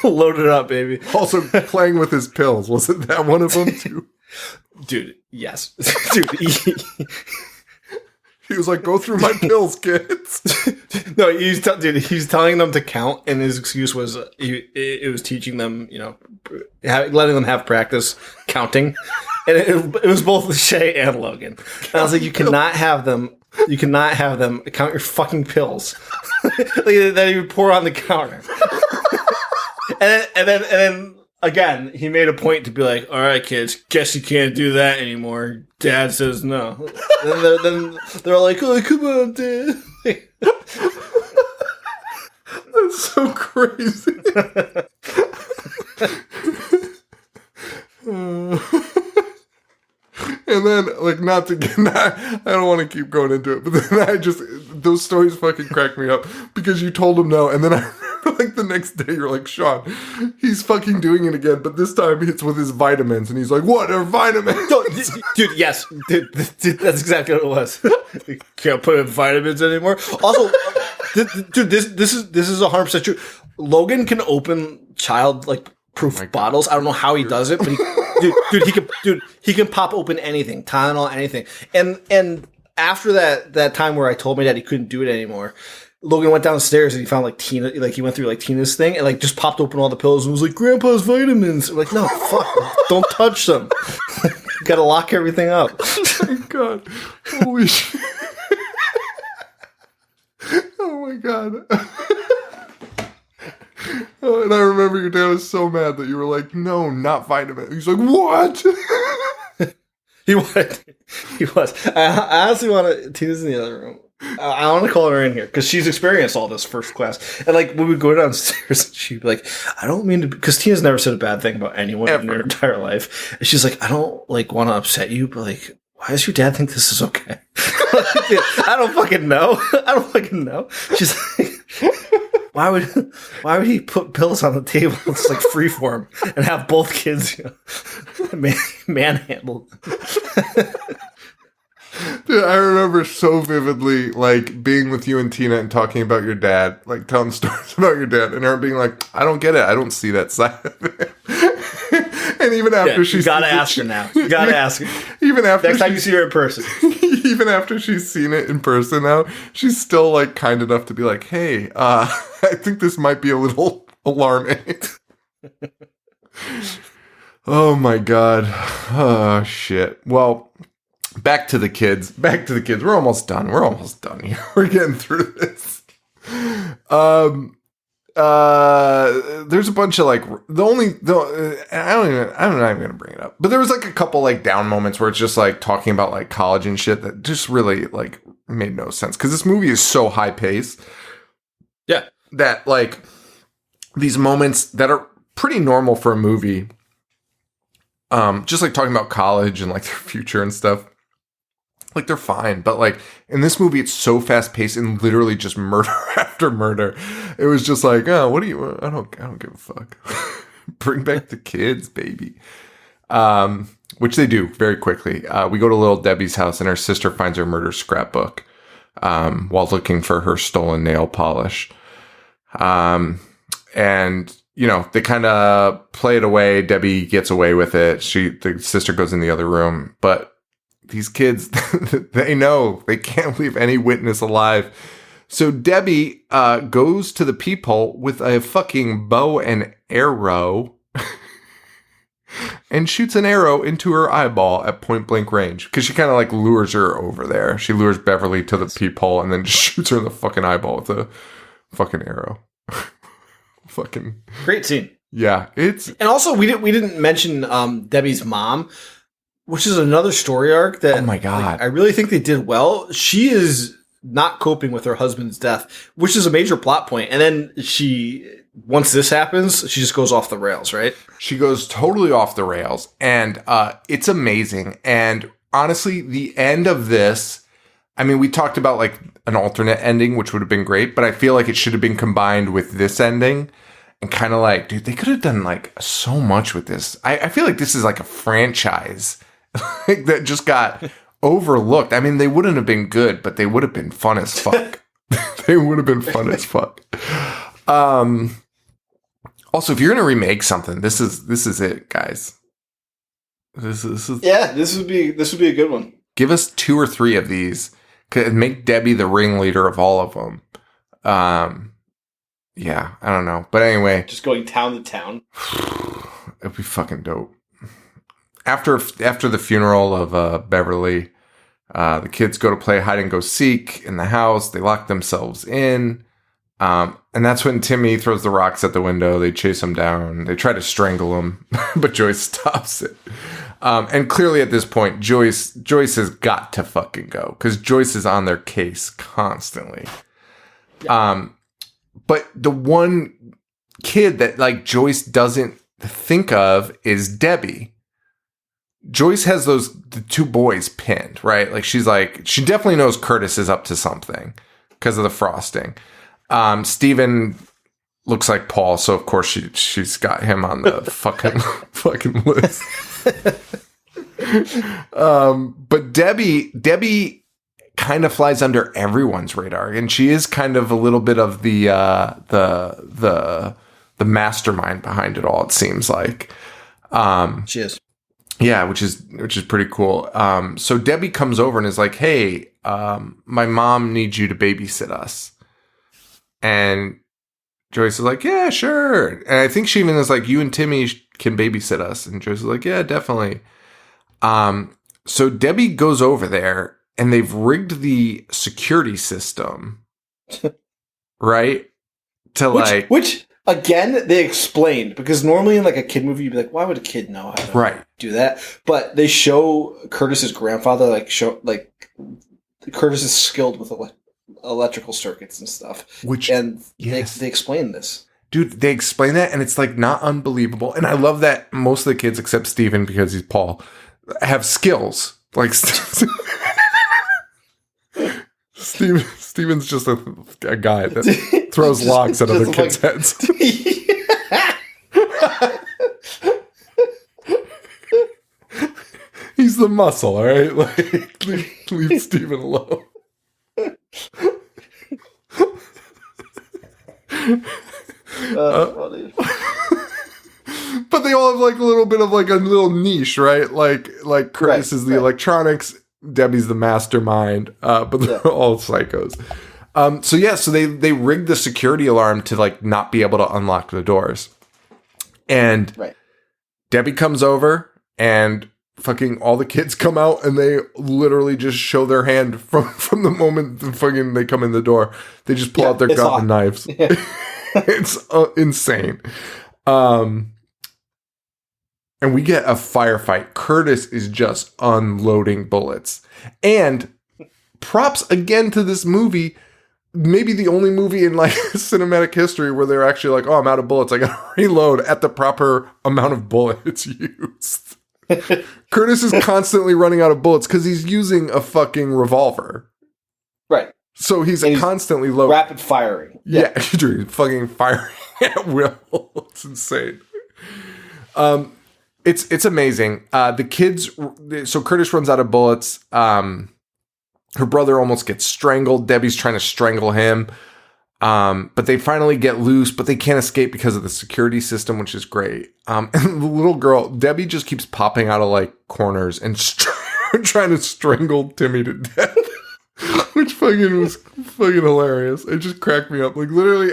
Load it up, baby. Also, playing with his pills. Wasn't that one of them, too? Dude, yes. Dude, he was like, go through my pills, kids. No, he's telling them to count, and his excuse was it was teaching them, letting them have practice counting, and it was both Shay and Logan. And I was like, you cannot have them count your fucking pills that you pour on the counter. and then again, he made a point to be like, all right, kids, guess you can't do that anymore. Dad says no. then they're like, oh, come on, Dad. That's so crazy. And then, like, I don't want to keep going into it, but then those stories fucking crack me up because you told him no, and then I remember, like, the next day you're like, Sean, he's fucking doing it again, but this time it's with his vitamins, and he's like, what are vitamins? No, dude, yes, dude, that's exactly what it was. You can't put in vitamins anymore. Also, dude, this is 100% true. Logan can open proof bottles. I don't know how he does it, but he can pop open anything, Tylenol, anything. And after that time where I told my dad he couldn't do it anymore, Logan went downstairs and he found like Tina, like he went through like Tina's thing and like just popped open all the pills and was like, Grandpa's vitamins. I'm like, no, fuck, don't touch them. You gotta lock everything up. Oh my God. Holy shit. Oh my God. Oh, and I remember your dad was so mad that you were like, no, not vitamin. He's like, what? He was. I honestly want to, Tina's in the other room. I want to call her in here because she's experienced all this first class. And like when we go downstairs, she'd be like, I don't mean to, because Tina's never said a bad thing about anyone in her entire life. And she's like, I don't like want to upset you, but like, why does your dad think this is okay? I don't fucking know. She's like, why would he put pills on the table? It's like freeform and have both kids manhandled. Dude, I remember so vividly, like, being with you and Tina and talking about your dad, like, telling stories about your dad, and her being like, I don't get it. I don't see that side of it. And even after you gotta ask her now. You gotta ask her. Even after next time you see her in person. Even after she's seen it in person now, she's still, like, kind enough to be like, hey, I think this might be a little alarming. Oh, my God. Oh, shit. Well, back to the kids. We're almost done here. We're getting through this. There's a bunch of like I'm not even gonna bring it up, but there was like a couple like down moments where it's just like talking about like college and shit that just really like made no sense because this movie is so high paced. Yeah, that like these moments that are pretty normal for a movie, just like talking about college and like their future and stuff. Like they're fine, but like in this movie, it's so fast paced and literally just murder after murder. It was just like, oh, what do you? I don't give a fuck. Bring back the kids, baby. Which they do very quickly. We go to little Debbie's house, and her sister finds her murder scrapbook while looking for her stolen nail polish. And you know they kind of play it away. Debbie gets away with it. The sister goes in the other room, but these kids, they know they can't leave any witness alive. So Debbie goes to the peephole with a fucking bow and arrow and shoots an arrow into her eyeball at point blank range. Because she kind of like lures her over there. She lures Beverly to the peephole and then just shoots her in the fucking eyeball with a fucking arrow. Fucking great scene. Yeah, and also we didn't mention Debbie's mom, which is another story arc that, oh my God, like, I really think they did well. She is not coping with her husband's death, which is a major plot point. And then once this happens, she just goes off the rails, right? She goes totally off the rails, and it's amazing. And honestly, the end of this, I mean, we talked about like an alternate ending, which would have been great, but I feel like it should have been combined with this ending. And kind of like, dude, they could have done like so much with this. I feel like this is like a franchise that just got overlooked. I mean, they wouldn't have been good, but they would have been fun as fuck. They would have been fun as fuck. Also, if you're gonna remake something, this is it, guys. This is this would be a good one. Give us 2 or 3 of these. Make Debbie the ringleader of all of them. Yeah, I don't know, but anyway, just going town to town. It'd be fucking dope. After the funeral of Beverly, the kids go to play hide and go seek in the house. They lock themselves in. And that's when Timmy throws the rocks at the window. They chase him down. They try to strangle him, but Joyce stops it. And clearly at this point, Joyce has got to fucking go because Joyce is on their case constantly. Yeah. But the one kid that like Joyce doesn't think of is Debbie. Joyce has the 2 boys pinned, right? Like she definitely knows Curtis is up to something because of the frosting. Steven looks like Paul, so of course she's got him on the fucking list. But Debbie kind of flies under everyone's radar, and she is kind of a little bit of the mastermind behind it all. It seems like She is. Yeah, which is pretty cool. So Debbie comes over and is like, "Hey, my mom needs you to babysit us." And Joyce is like, "Yeah, sure." And I think she even is like, "You and Timmy can babysit us." And Joyce is like, "Yeah, definitely." So Debbie goes over there and they've rigged the security system, right? Which again, they explained, because normally in like a kid movie, you'd be like, why would a kid know how to do that? But they show Curtis's grandfather, Curtis is skilled with electrical circuits and stuff. They explain this. Dude, they explain that, and it's like not unbelievable. And I love that most of the kids, except Steven, because he's Paul, have skills. Like, Steven's just a guy that throws logs at other kids' heads. He's the muscle, all right? Like, leave Steven alone. Funny. But they all have like a little bit of like a little niche, right? Like Curtis is the electronics, Debbie's the mastermind, but they're all psychos. So they rigged the security alarm to like not be able to unlock the doors. And Debbie comes over and fucking all the kids come out and they literally just show their hand from the moment they come in the door. They just pull out their gun and knives. Yeah. It's insane. And we get a firefight. Curtis is just unloading bullets. And props again to this movie. Maybe the only movie in like cinematic history where they're actually like, "Oh, I'm out of bullets. I gotta reload" at the proper amount of bullets used. Curtis is constantly running out of bullets because he's using a fucking revolver. Right. So he's constantly low. Rapid firing. Yeah, dude, fucking firing at will. It's insane. It's amazing. The kids, so Curtis runs out of bullets. Her brother almost gets strangled. Debbie's trying to strangle him. But they finally get loose, but they can't escape because of the security system, which is great. And the little girl, Debbie, just keeps popping out of like corners and trying to strangle Timmy to death. Which fucking was fucking hilarious. It just cracked me up. Like literally,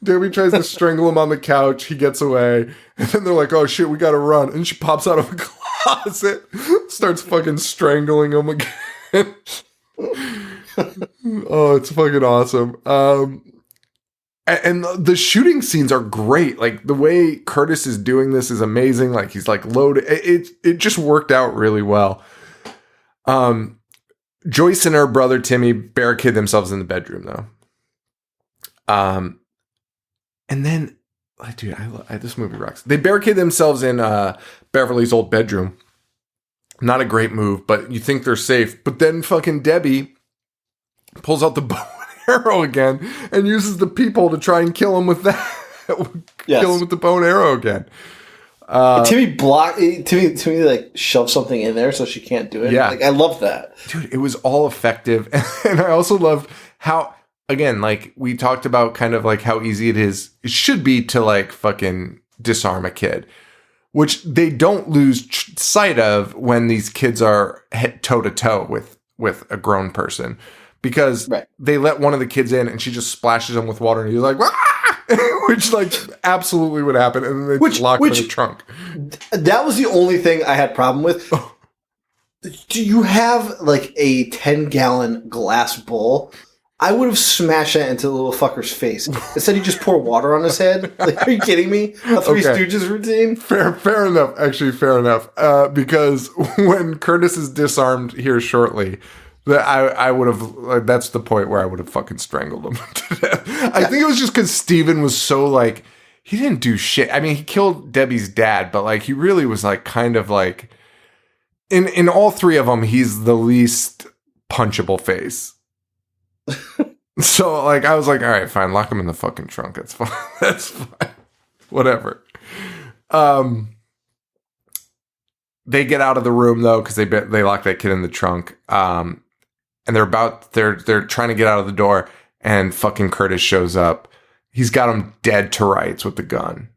Debbie tries to strangle him on the couch. He gets away, and then they're like, "Oh shit, we gotta run!" And she pops out of a closet, starts fucking strangling him again. Oh, it's fucking awesome. And the shooting scenes are great. Like the way Curtis is doing this is amazing. Like he's like loaded. It just worked out really well. Joyce and her brother Timmy barricade themselves in the bedroom, though. And then, dude, this movie rocks. They barricade themselves in Beverly's old bedroom. Not a great move, but you think they're safe. But then fucking Debbie pulls out the bow and arrow again and uses the peephole to try and kill him with that. Kill him with the bow and arrow again. Timmy like shoved something in there so she can't do it. Yeah. Like I love that. Dude, it was all effective. And I also loved how again, like we talked about kind of like how easy it should be to like fucking disarm a kid, which they don't lose sight of when these kids are toe to toe with a grown person, because they let one of the kids in and she just splashes him with water and he's like, which like absolutely would happen. And then they just lock him in the trunk. That was the only thing I had problem with. Do you have like a 10-gallon glass bowl? I would have smashed that into the little fucker's face. Instead, you just pour water on his head. Like, are you kidding me? A Three Stooges routine? Fair enough. Actually, fair enough. Because when Curtis is disarmed here shortly, that I would have. Like, that's the point where I would have fucking strangled him to death. I think it was just because Steven was so like, he didn't do shit. I mean, he killed Debbie's dad, but like he really was like kind of like in all three of them, he's the least punchable face. So like I was like, all right, fine, lock him in the fucking trunk. That's fine. That's fine. Whatever. They get out of the room though because they lock that kid in the trunk. And they're trying to get out of the door, and fucking Curtis shows up. He's got him dead to rights with the gun,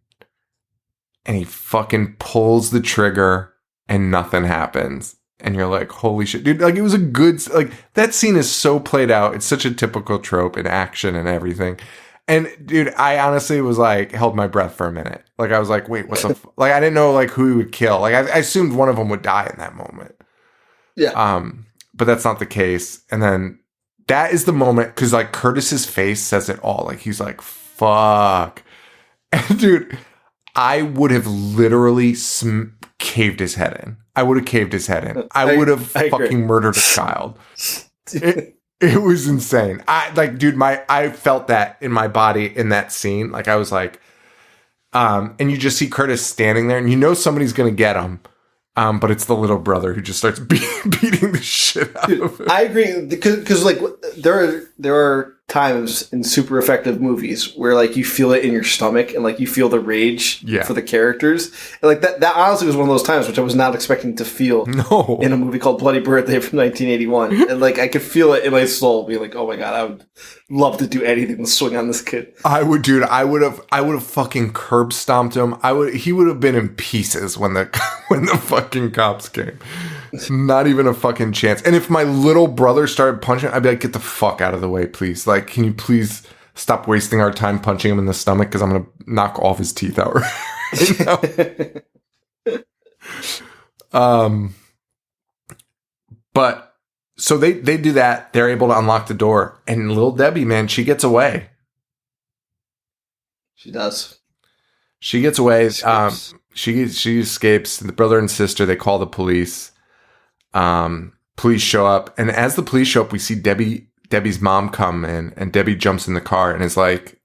and he fucking pulls the trigger, and nothing happens. And you're like, holy shit, dude. Like, it was a good, like, that scene is so played out. It's such a typical trope in action and everything. And, dude, I honestly was like, held my breath for a minute. Like, I was like, wait, what the like, I didn't know, like, who he would kill. Like, I assumed one of them would die in that moment. Yeah. But that's not the case. And then that is the moment, because, like, Curtis's face says it all. Like, he's like, fuck. And, dude, I would have literally caved his head in. I would have caved his head in. I would have fucking murdered a child. It was insane. I felt that in my body in that scene. Like, I was like, and you just see Curtis standing there, and you know somebody's going to get him. But it's the little brother who just starts beating the shit out of him. I agree, because like there are times in super effective movies where like you feel it in your stomach and like you feel the rage for the characters. And like that honestly was one of those times which I was not expecting to feel in a movie called Bloody Birthday from 1981. And like I could feel it in my soul, being like, oh my god, I would love to do anything to swing on this kid. I would, dude. I would have fucking curb stomped him. He would have been in pieces when the fucking cops came. Not even a fucking chance. And if my little brother started punching, I'd be like, get the fuck out of the way, please. Like, can you please stop wasting our time punching him in the stomach? Because I'm going to knock all of his teeth out right now. But so they do that. They're able to unlock the door. And little Debbie, man, she gets away. She does. She gets away. She escapes. The brother and sister, they call the police. Police show up, and as the police show up, we see Debbie's mom come in, and Debbie jumps in the car and is like,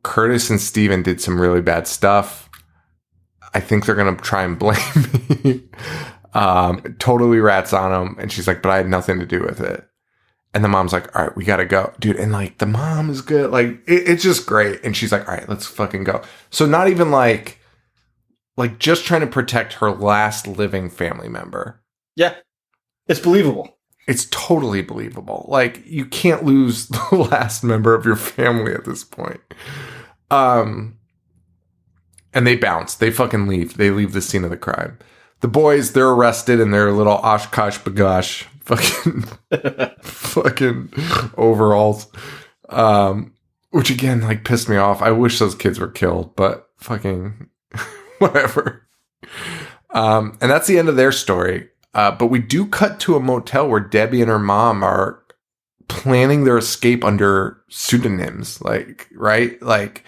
Curtis and Steven did some really bad stuff. I think they're going to try and blame me. Totally rats on them. And she's like, but I had nothing to do with it. And the mom's like, all right, we got to go, dude. And like, the mom is good. Like, it's just great. And she's like, all right, let's fucking go. So not even like just trying to protect her last living family member. Yeah. It's believable. It's totally believable. Like, you can't lose the last member of your family at this point. And they bounce. They fucking leave. They leave the scene of the crime. The boys, they're arrested in their little Oshkosh bagosh fucking overalls. Which again, like, pissed me off. I wish those kids were killed, but fucking whatever. And that's the end of their story. But we do cut to a motel where Debbie and her mom are planning their escape under pseudonyms. Like, right? Like,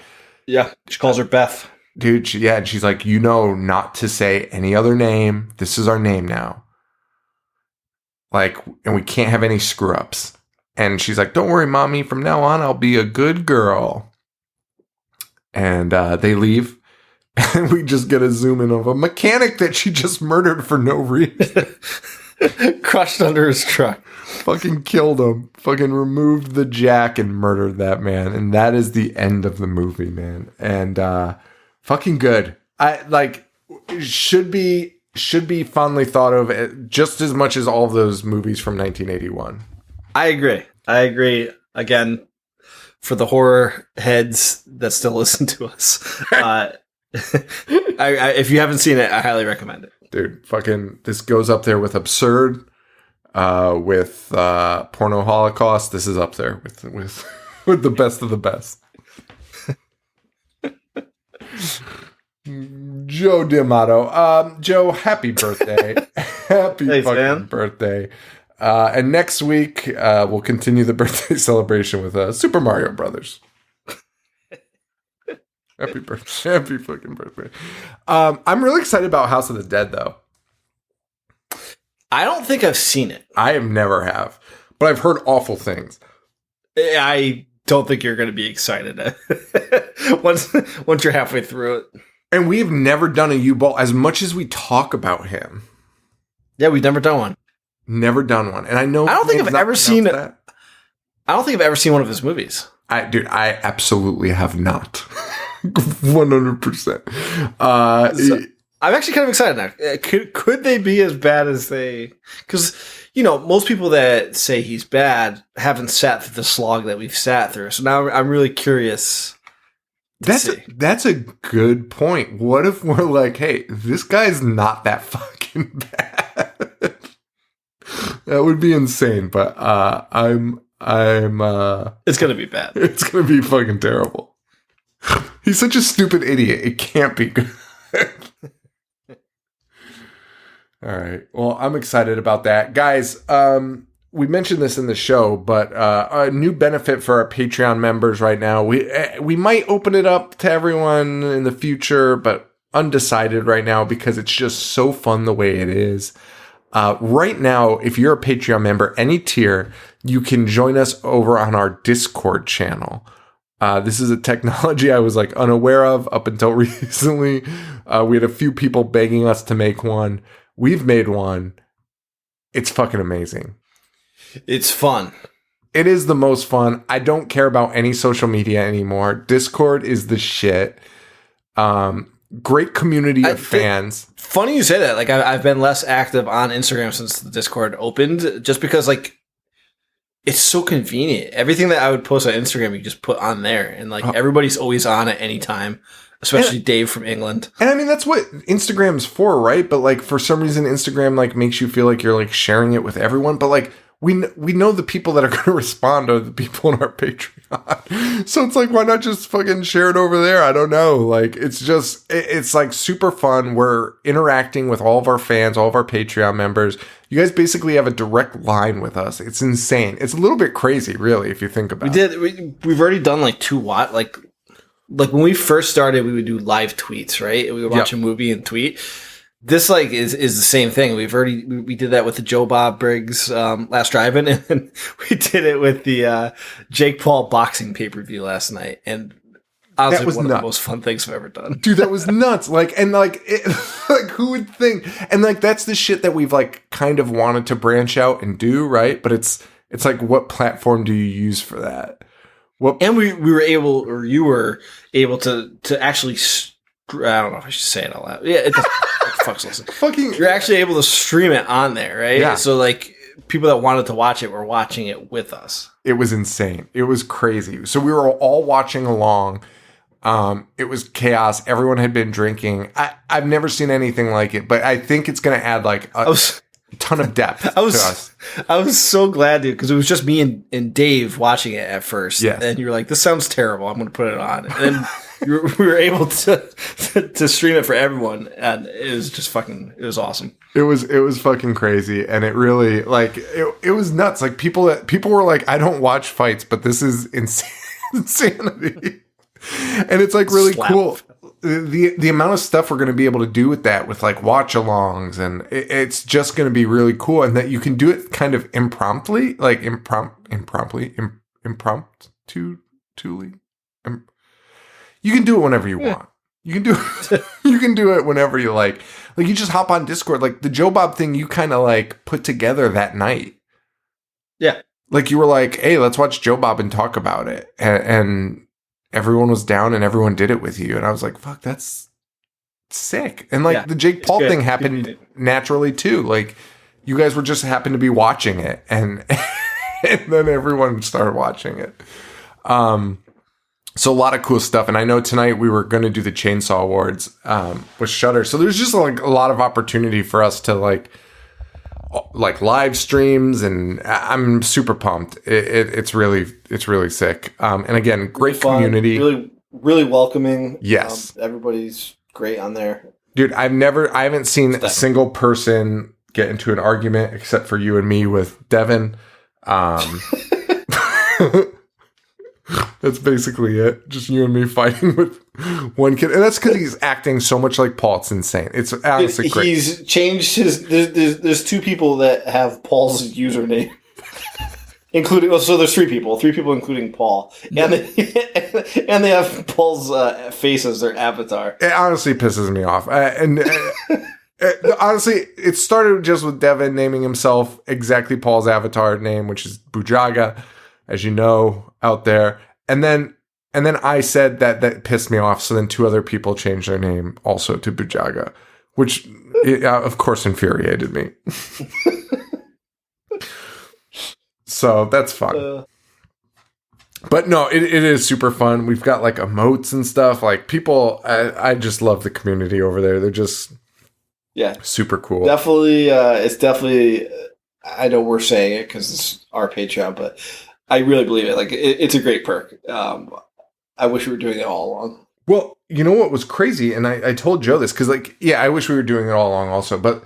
yeah, she calls her Beth. Dude, and she's like, you know, not to say any other name. This is our name now. Like, and we can't have any screw ups. And she's like, don't worry, mommy. From now on, I'll be a good girl. And they leave. And we just get a zoom in of a mechanic that she just murdered for no reason. Crushed under his truck. Fucking killed him. Fucking removed the jack and murdered that man. And that is the end of the movie, man. And fucking good. I like should be fondly thought of just as much as all of those movies from 1981. I agree. Again, for the horror heads that still listen to us, if you haven't seen it, I highly recommend it. Dude, fucking, this goes up there with Absurd, with Porno Holocaust. This is up there with with the best of the best. Joe D'Amato. Joe, happy birthday. Happy Thanks, fucking man. birthday. And next week, we'll continue the birthday celebration with Super Mario Brothers. Happy birthday. Happy fucking birthday. I'm really excited about House of the Dead, though. I don't think I've seen it. I have never have, but I've heard awful things. I don't think you're going to be excited once you're halfway through it. And we've never done a U-Ball as much as we talk about him. Yeah, we've never done one. Never done one. And I know I don't think I've ever seen it. that. I don't think I've ever seen one of his movies. Dude, I absolutely have not. 100%. So, I'm actually kind of excited now. Could they be as bad as they? Because most people that say he's bad haven't sat through the slog that we've sat through. So now I'm really curious. That's a good point. What if we're like, hey, this guy's not that fucking bad? That would be insane. But I'm. It's gonna be bad. It's gonna be fucking terrible. He's such a stupid idiot. It can't be good. All right. Well, I'm excited about that. Guys, we mentioned this in the show, but a new benefit for our Patreon members right now. We might open it up to everyone in the future, but undecided right now because it's just so fun the way it is. Right now, if you're a Patreon member, any tier, you can join us over on our Discord channel. This is a technology I was unaware of up until recently. We had a few people begging us to make one. We've made one. It's fucking amazing. It's fun. It is the most fun. I don't care about any social media anymore. Discord is the shit. Great community of fans. Funny you say that. I've been less active on Instagram since the Discord opened, just because it's so convenient. Everything that I would post on Instagram, you just put on there, and everybody's always on at any time. Especially Dave from England. And I mean, that's what Instagram's for, right? But for some reason, Instagram makes you feel like you're sharing it with everyone. But we know the people that are going to respond are the people in our Patreon. So it's why not just fucking share it over there? I don't know. It's just, it's super fun. We're interacting with all of our fans, all of our Patreon members. You guys basically have a direct line with us. It's insane. It's a little bit crazy, really, if you think about it. We've already done 2 when we first started, we would do live tweets, right? We would watch a movie and tweet. This is the same thing. We did that with the Joe Bob Briggs last drive-in, and then we did it with the Jake Paul boxing pay-per-view last night. And honestly, that was one of the most fun things I've ever done. Dude, that was nuts. Who would think? And that's the shit that we've kind of wanted to branch out and do, right? But it's what platform do you use for that? And we were able, or you were able to actually, I don't know if I should say it out loud. Yeah, it fucks listen. You're actually able to stream it on there, right? Yeah. So people that wanted to watch it were watching it with us. It was insane. It was crazy. So we were all watching along. It was chaos. Everyone had been drinking. I've never seen anything like it, but I think it's going to add a ton of depth to us. I was so glad, dude, because it was just me and Dave watching it at first. Yes. And you were like, this sounds terrible. I'm going to put it on. And then we were able to stream it for everyone. And it was just it was awesome. It was fucking crazy. And it really, it was nuts. People were like, I don't watch fights, but this is insanity. And it's really cool. The amount of stuff we're going to be able to do with that, with watch alongs, and it's just going to be really cool. And that you can do it kind of impromptu. You can do it whenever you want. You can do it. You can do it whenever you like. You just hop on Discord. The Joe Bob thing, you kind of put together that night. Yeah. You were like, hey, let's watch Joe Bob and talk about it. And everyone was down and everyone did it with you. And I was like, fuck, that's sick. And the Jake Paul thing happened naturally too. You guys were just happened to be watching it. And And then everyone started watching it. So a lot of cool stuff. And I know tonight we were going to do the Chainsaw Awards with Shudder. So there's just like a lot of opportunity for us to like live streams, and I'm super pumped. It's really sick. And again, great fun, community. Really welcoming. Yes. Everybody's great on there. Dude, I haven't seen a single person get into an argument except for you and me with Devin. That's basically it. Just you and me fighting with one kid. And that's because he's acting so much like Paul. It's insane. It's honestly great. He's changed his... There's two people that have Paul's username. Including... So there's three people including Paul. And they have Paul's face as their avatar. It honestly pisses me off. Honestly, it started just with Devin naming himself exactly Paul's avatar name, which is Bujaga, as you know, out there. And then I said that pissed me off. So then two other people changed their name also to Bujaga, which of course infuriated me. So that's fun. But no, it is super fun. We've got like emotes and stuff. Like people, I just love the community over there. They're just super cool. Definitely, it's definitely. I know we're saying it because it's our Patreon, but I really believe it. Like it's a great perk. I wish we were doing it all along. Well, you know what was crazy, and I told Joe this because, like, I wish we were doing it all along also, but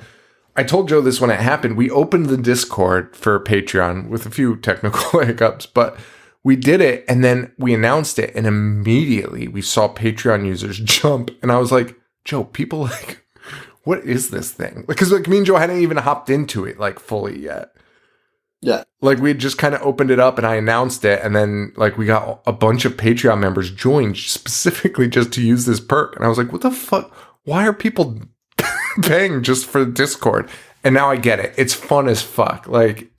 I told Joe this when it happened. We opened the Discord for Patreon with a few technical hiccups, but we did it, and then we announced it, and immediately we saw Patreon users jump, and I was like, Joe, people like, what is this thing? Because like me and Joe hadn't even hopped into it like fully yet. Yeah. Like we had just kind of opened it up and I announced it, and then like we got a bunch of Patreon members joined specifically just to use this perk. And I was like, what the fuck? Why are people paying just for Discord? And now I get it. It's fun as fuck. Like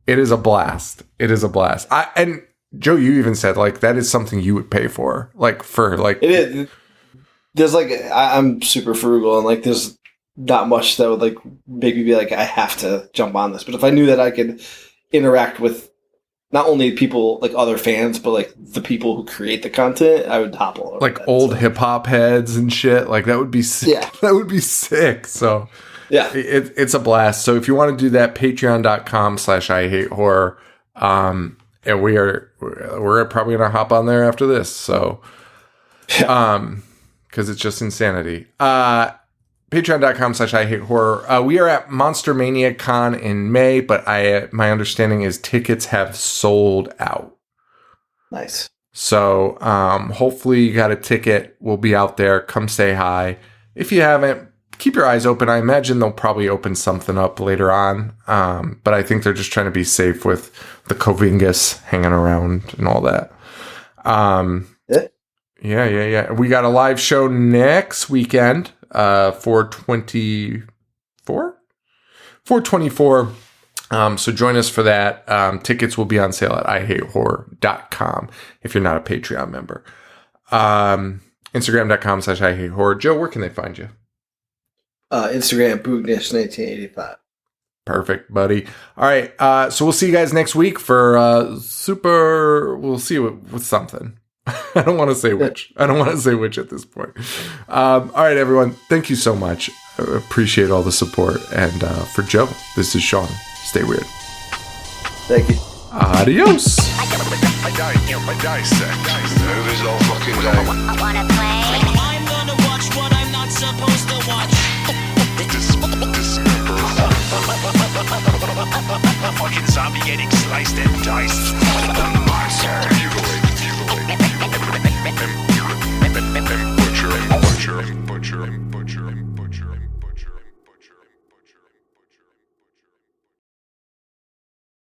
it is a blast. It is a blast. And Joe, you even said like that is something you would pay for. Like for like it is. There's like I'm super frugal, and like there's not much that would like make me be like I have to jump on this. But if I knew that I could interact with not only people like other fans, but like the people who create the content, I would hop all over like that, old hip hop heads and shit. Like that would be sick. Yeah. That would be sick. So yeah, it's a blast. So if you want to do that, patreon.com/IHateHorror. And we're probably gonna hop on there after this. So because it's just insanity. Patreon.com/IHateHorror. We are at Monster Mania Con in May, but my understanding is tickets have sold out. Nice. So hopefully you got a ticket. We'll be out there. Come say hi. If you haven't, keep your eyes open. I imagine they'll probably open something up later on. But I think they're just trying to be safe with the killingest hanging around and all that. Yeah. We got a live show next weekend. 424. So join us for that. Tickets will be on sale at ihatehorror.com if you're not a Patreon member. Instagram.com/ihatehorror. Joe, where can they find you? Instagram, Boog-1985. Perfect, buddy. All right. So we'll see you guys next week for we'll see with something. I don't want to say which. I don't want to say which at this point. All right, everyone. Thank you so much. I appreciate all the support. And for Joe, this is Sean. Stay weird. Thank you. Adios. I dissect. Movies all fucking day. I wanna play. I'm gonna watch what I'm not supposed to watch.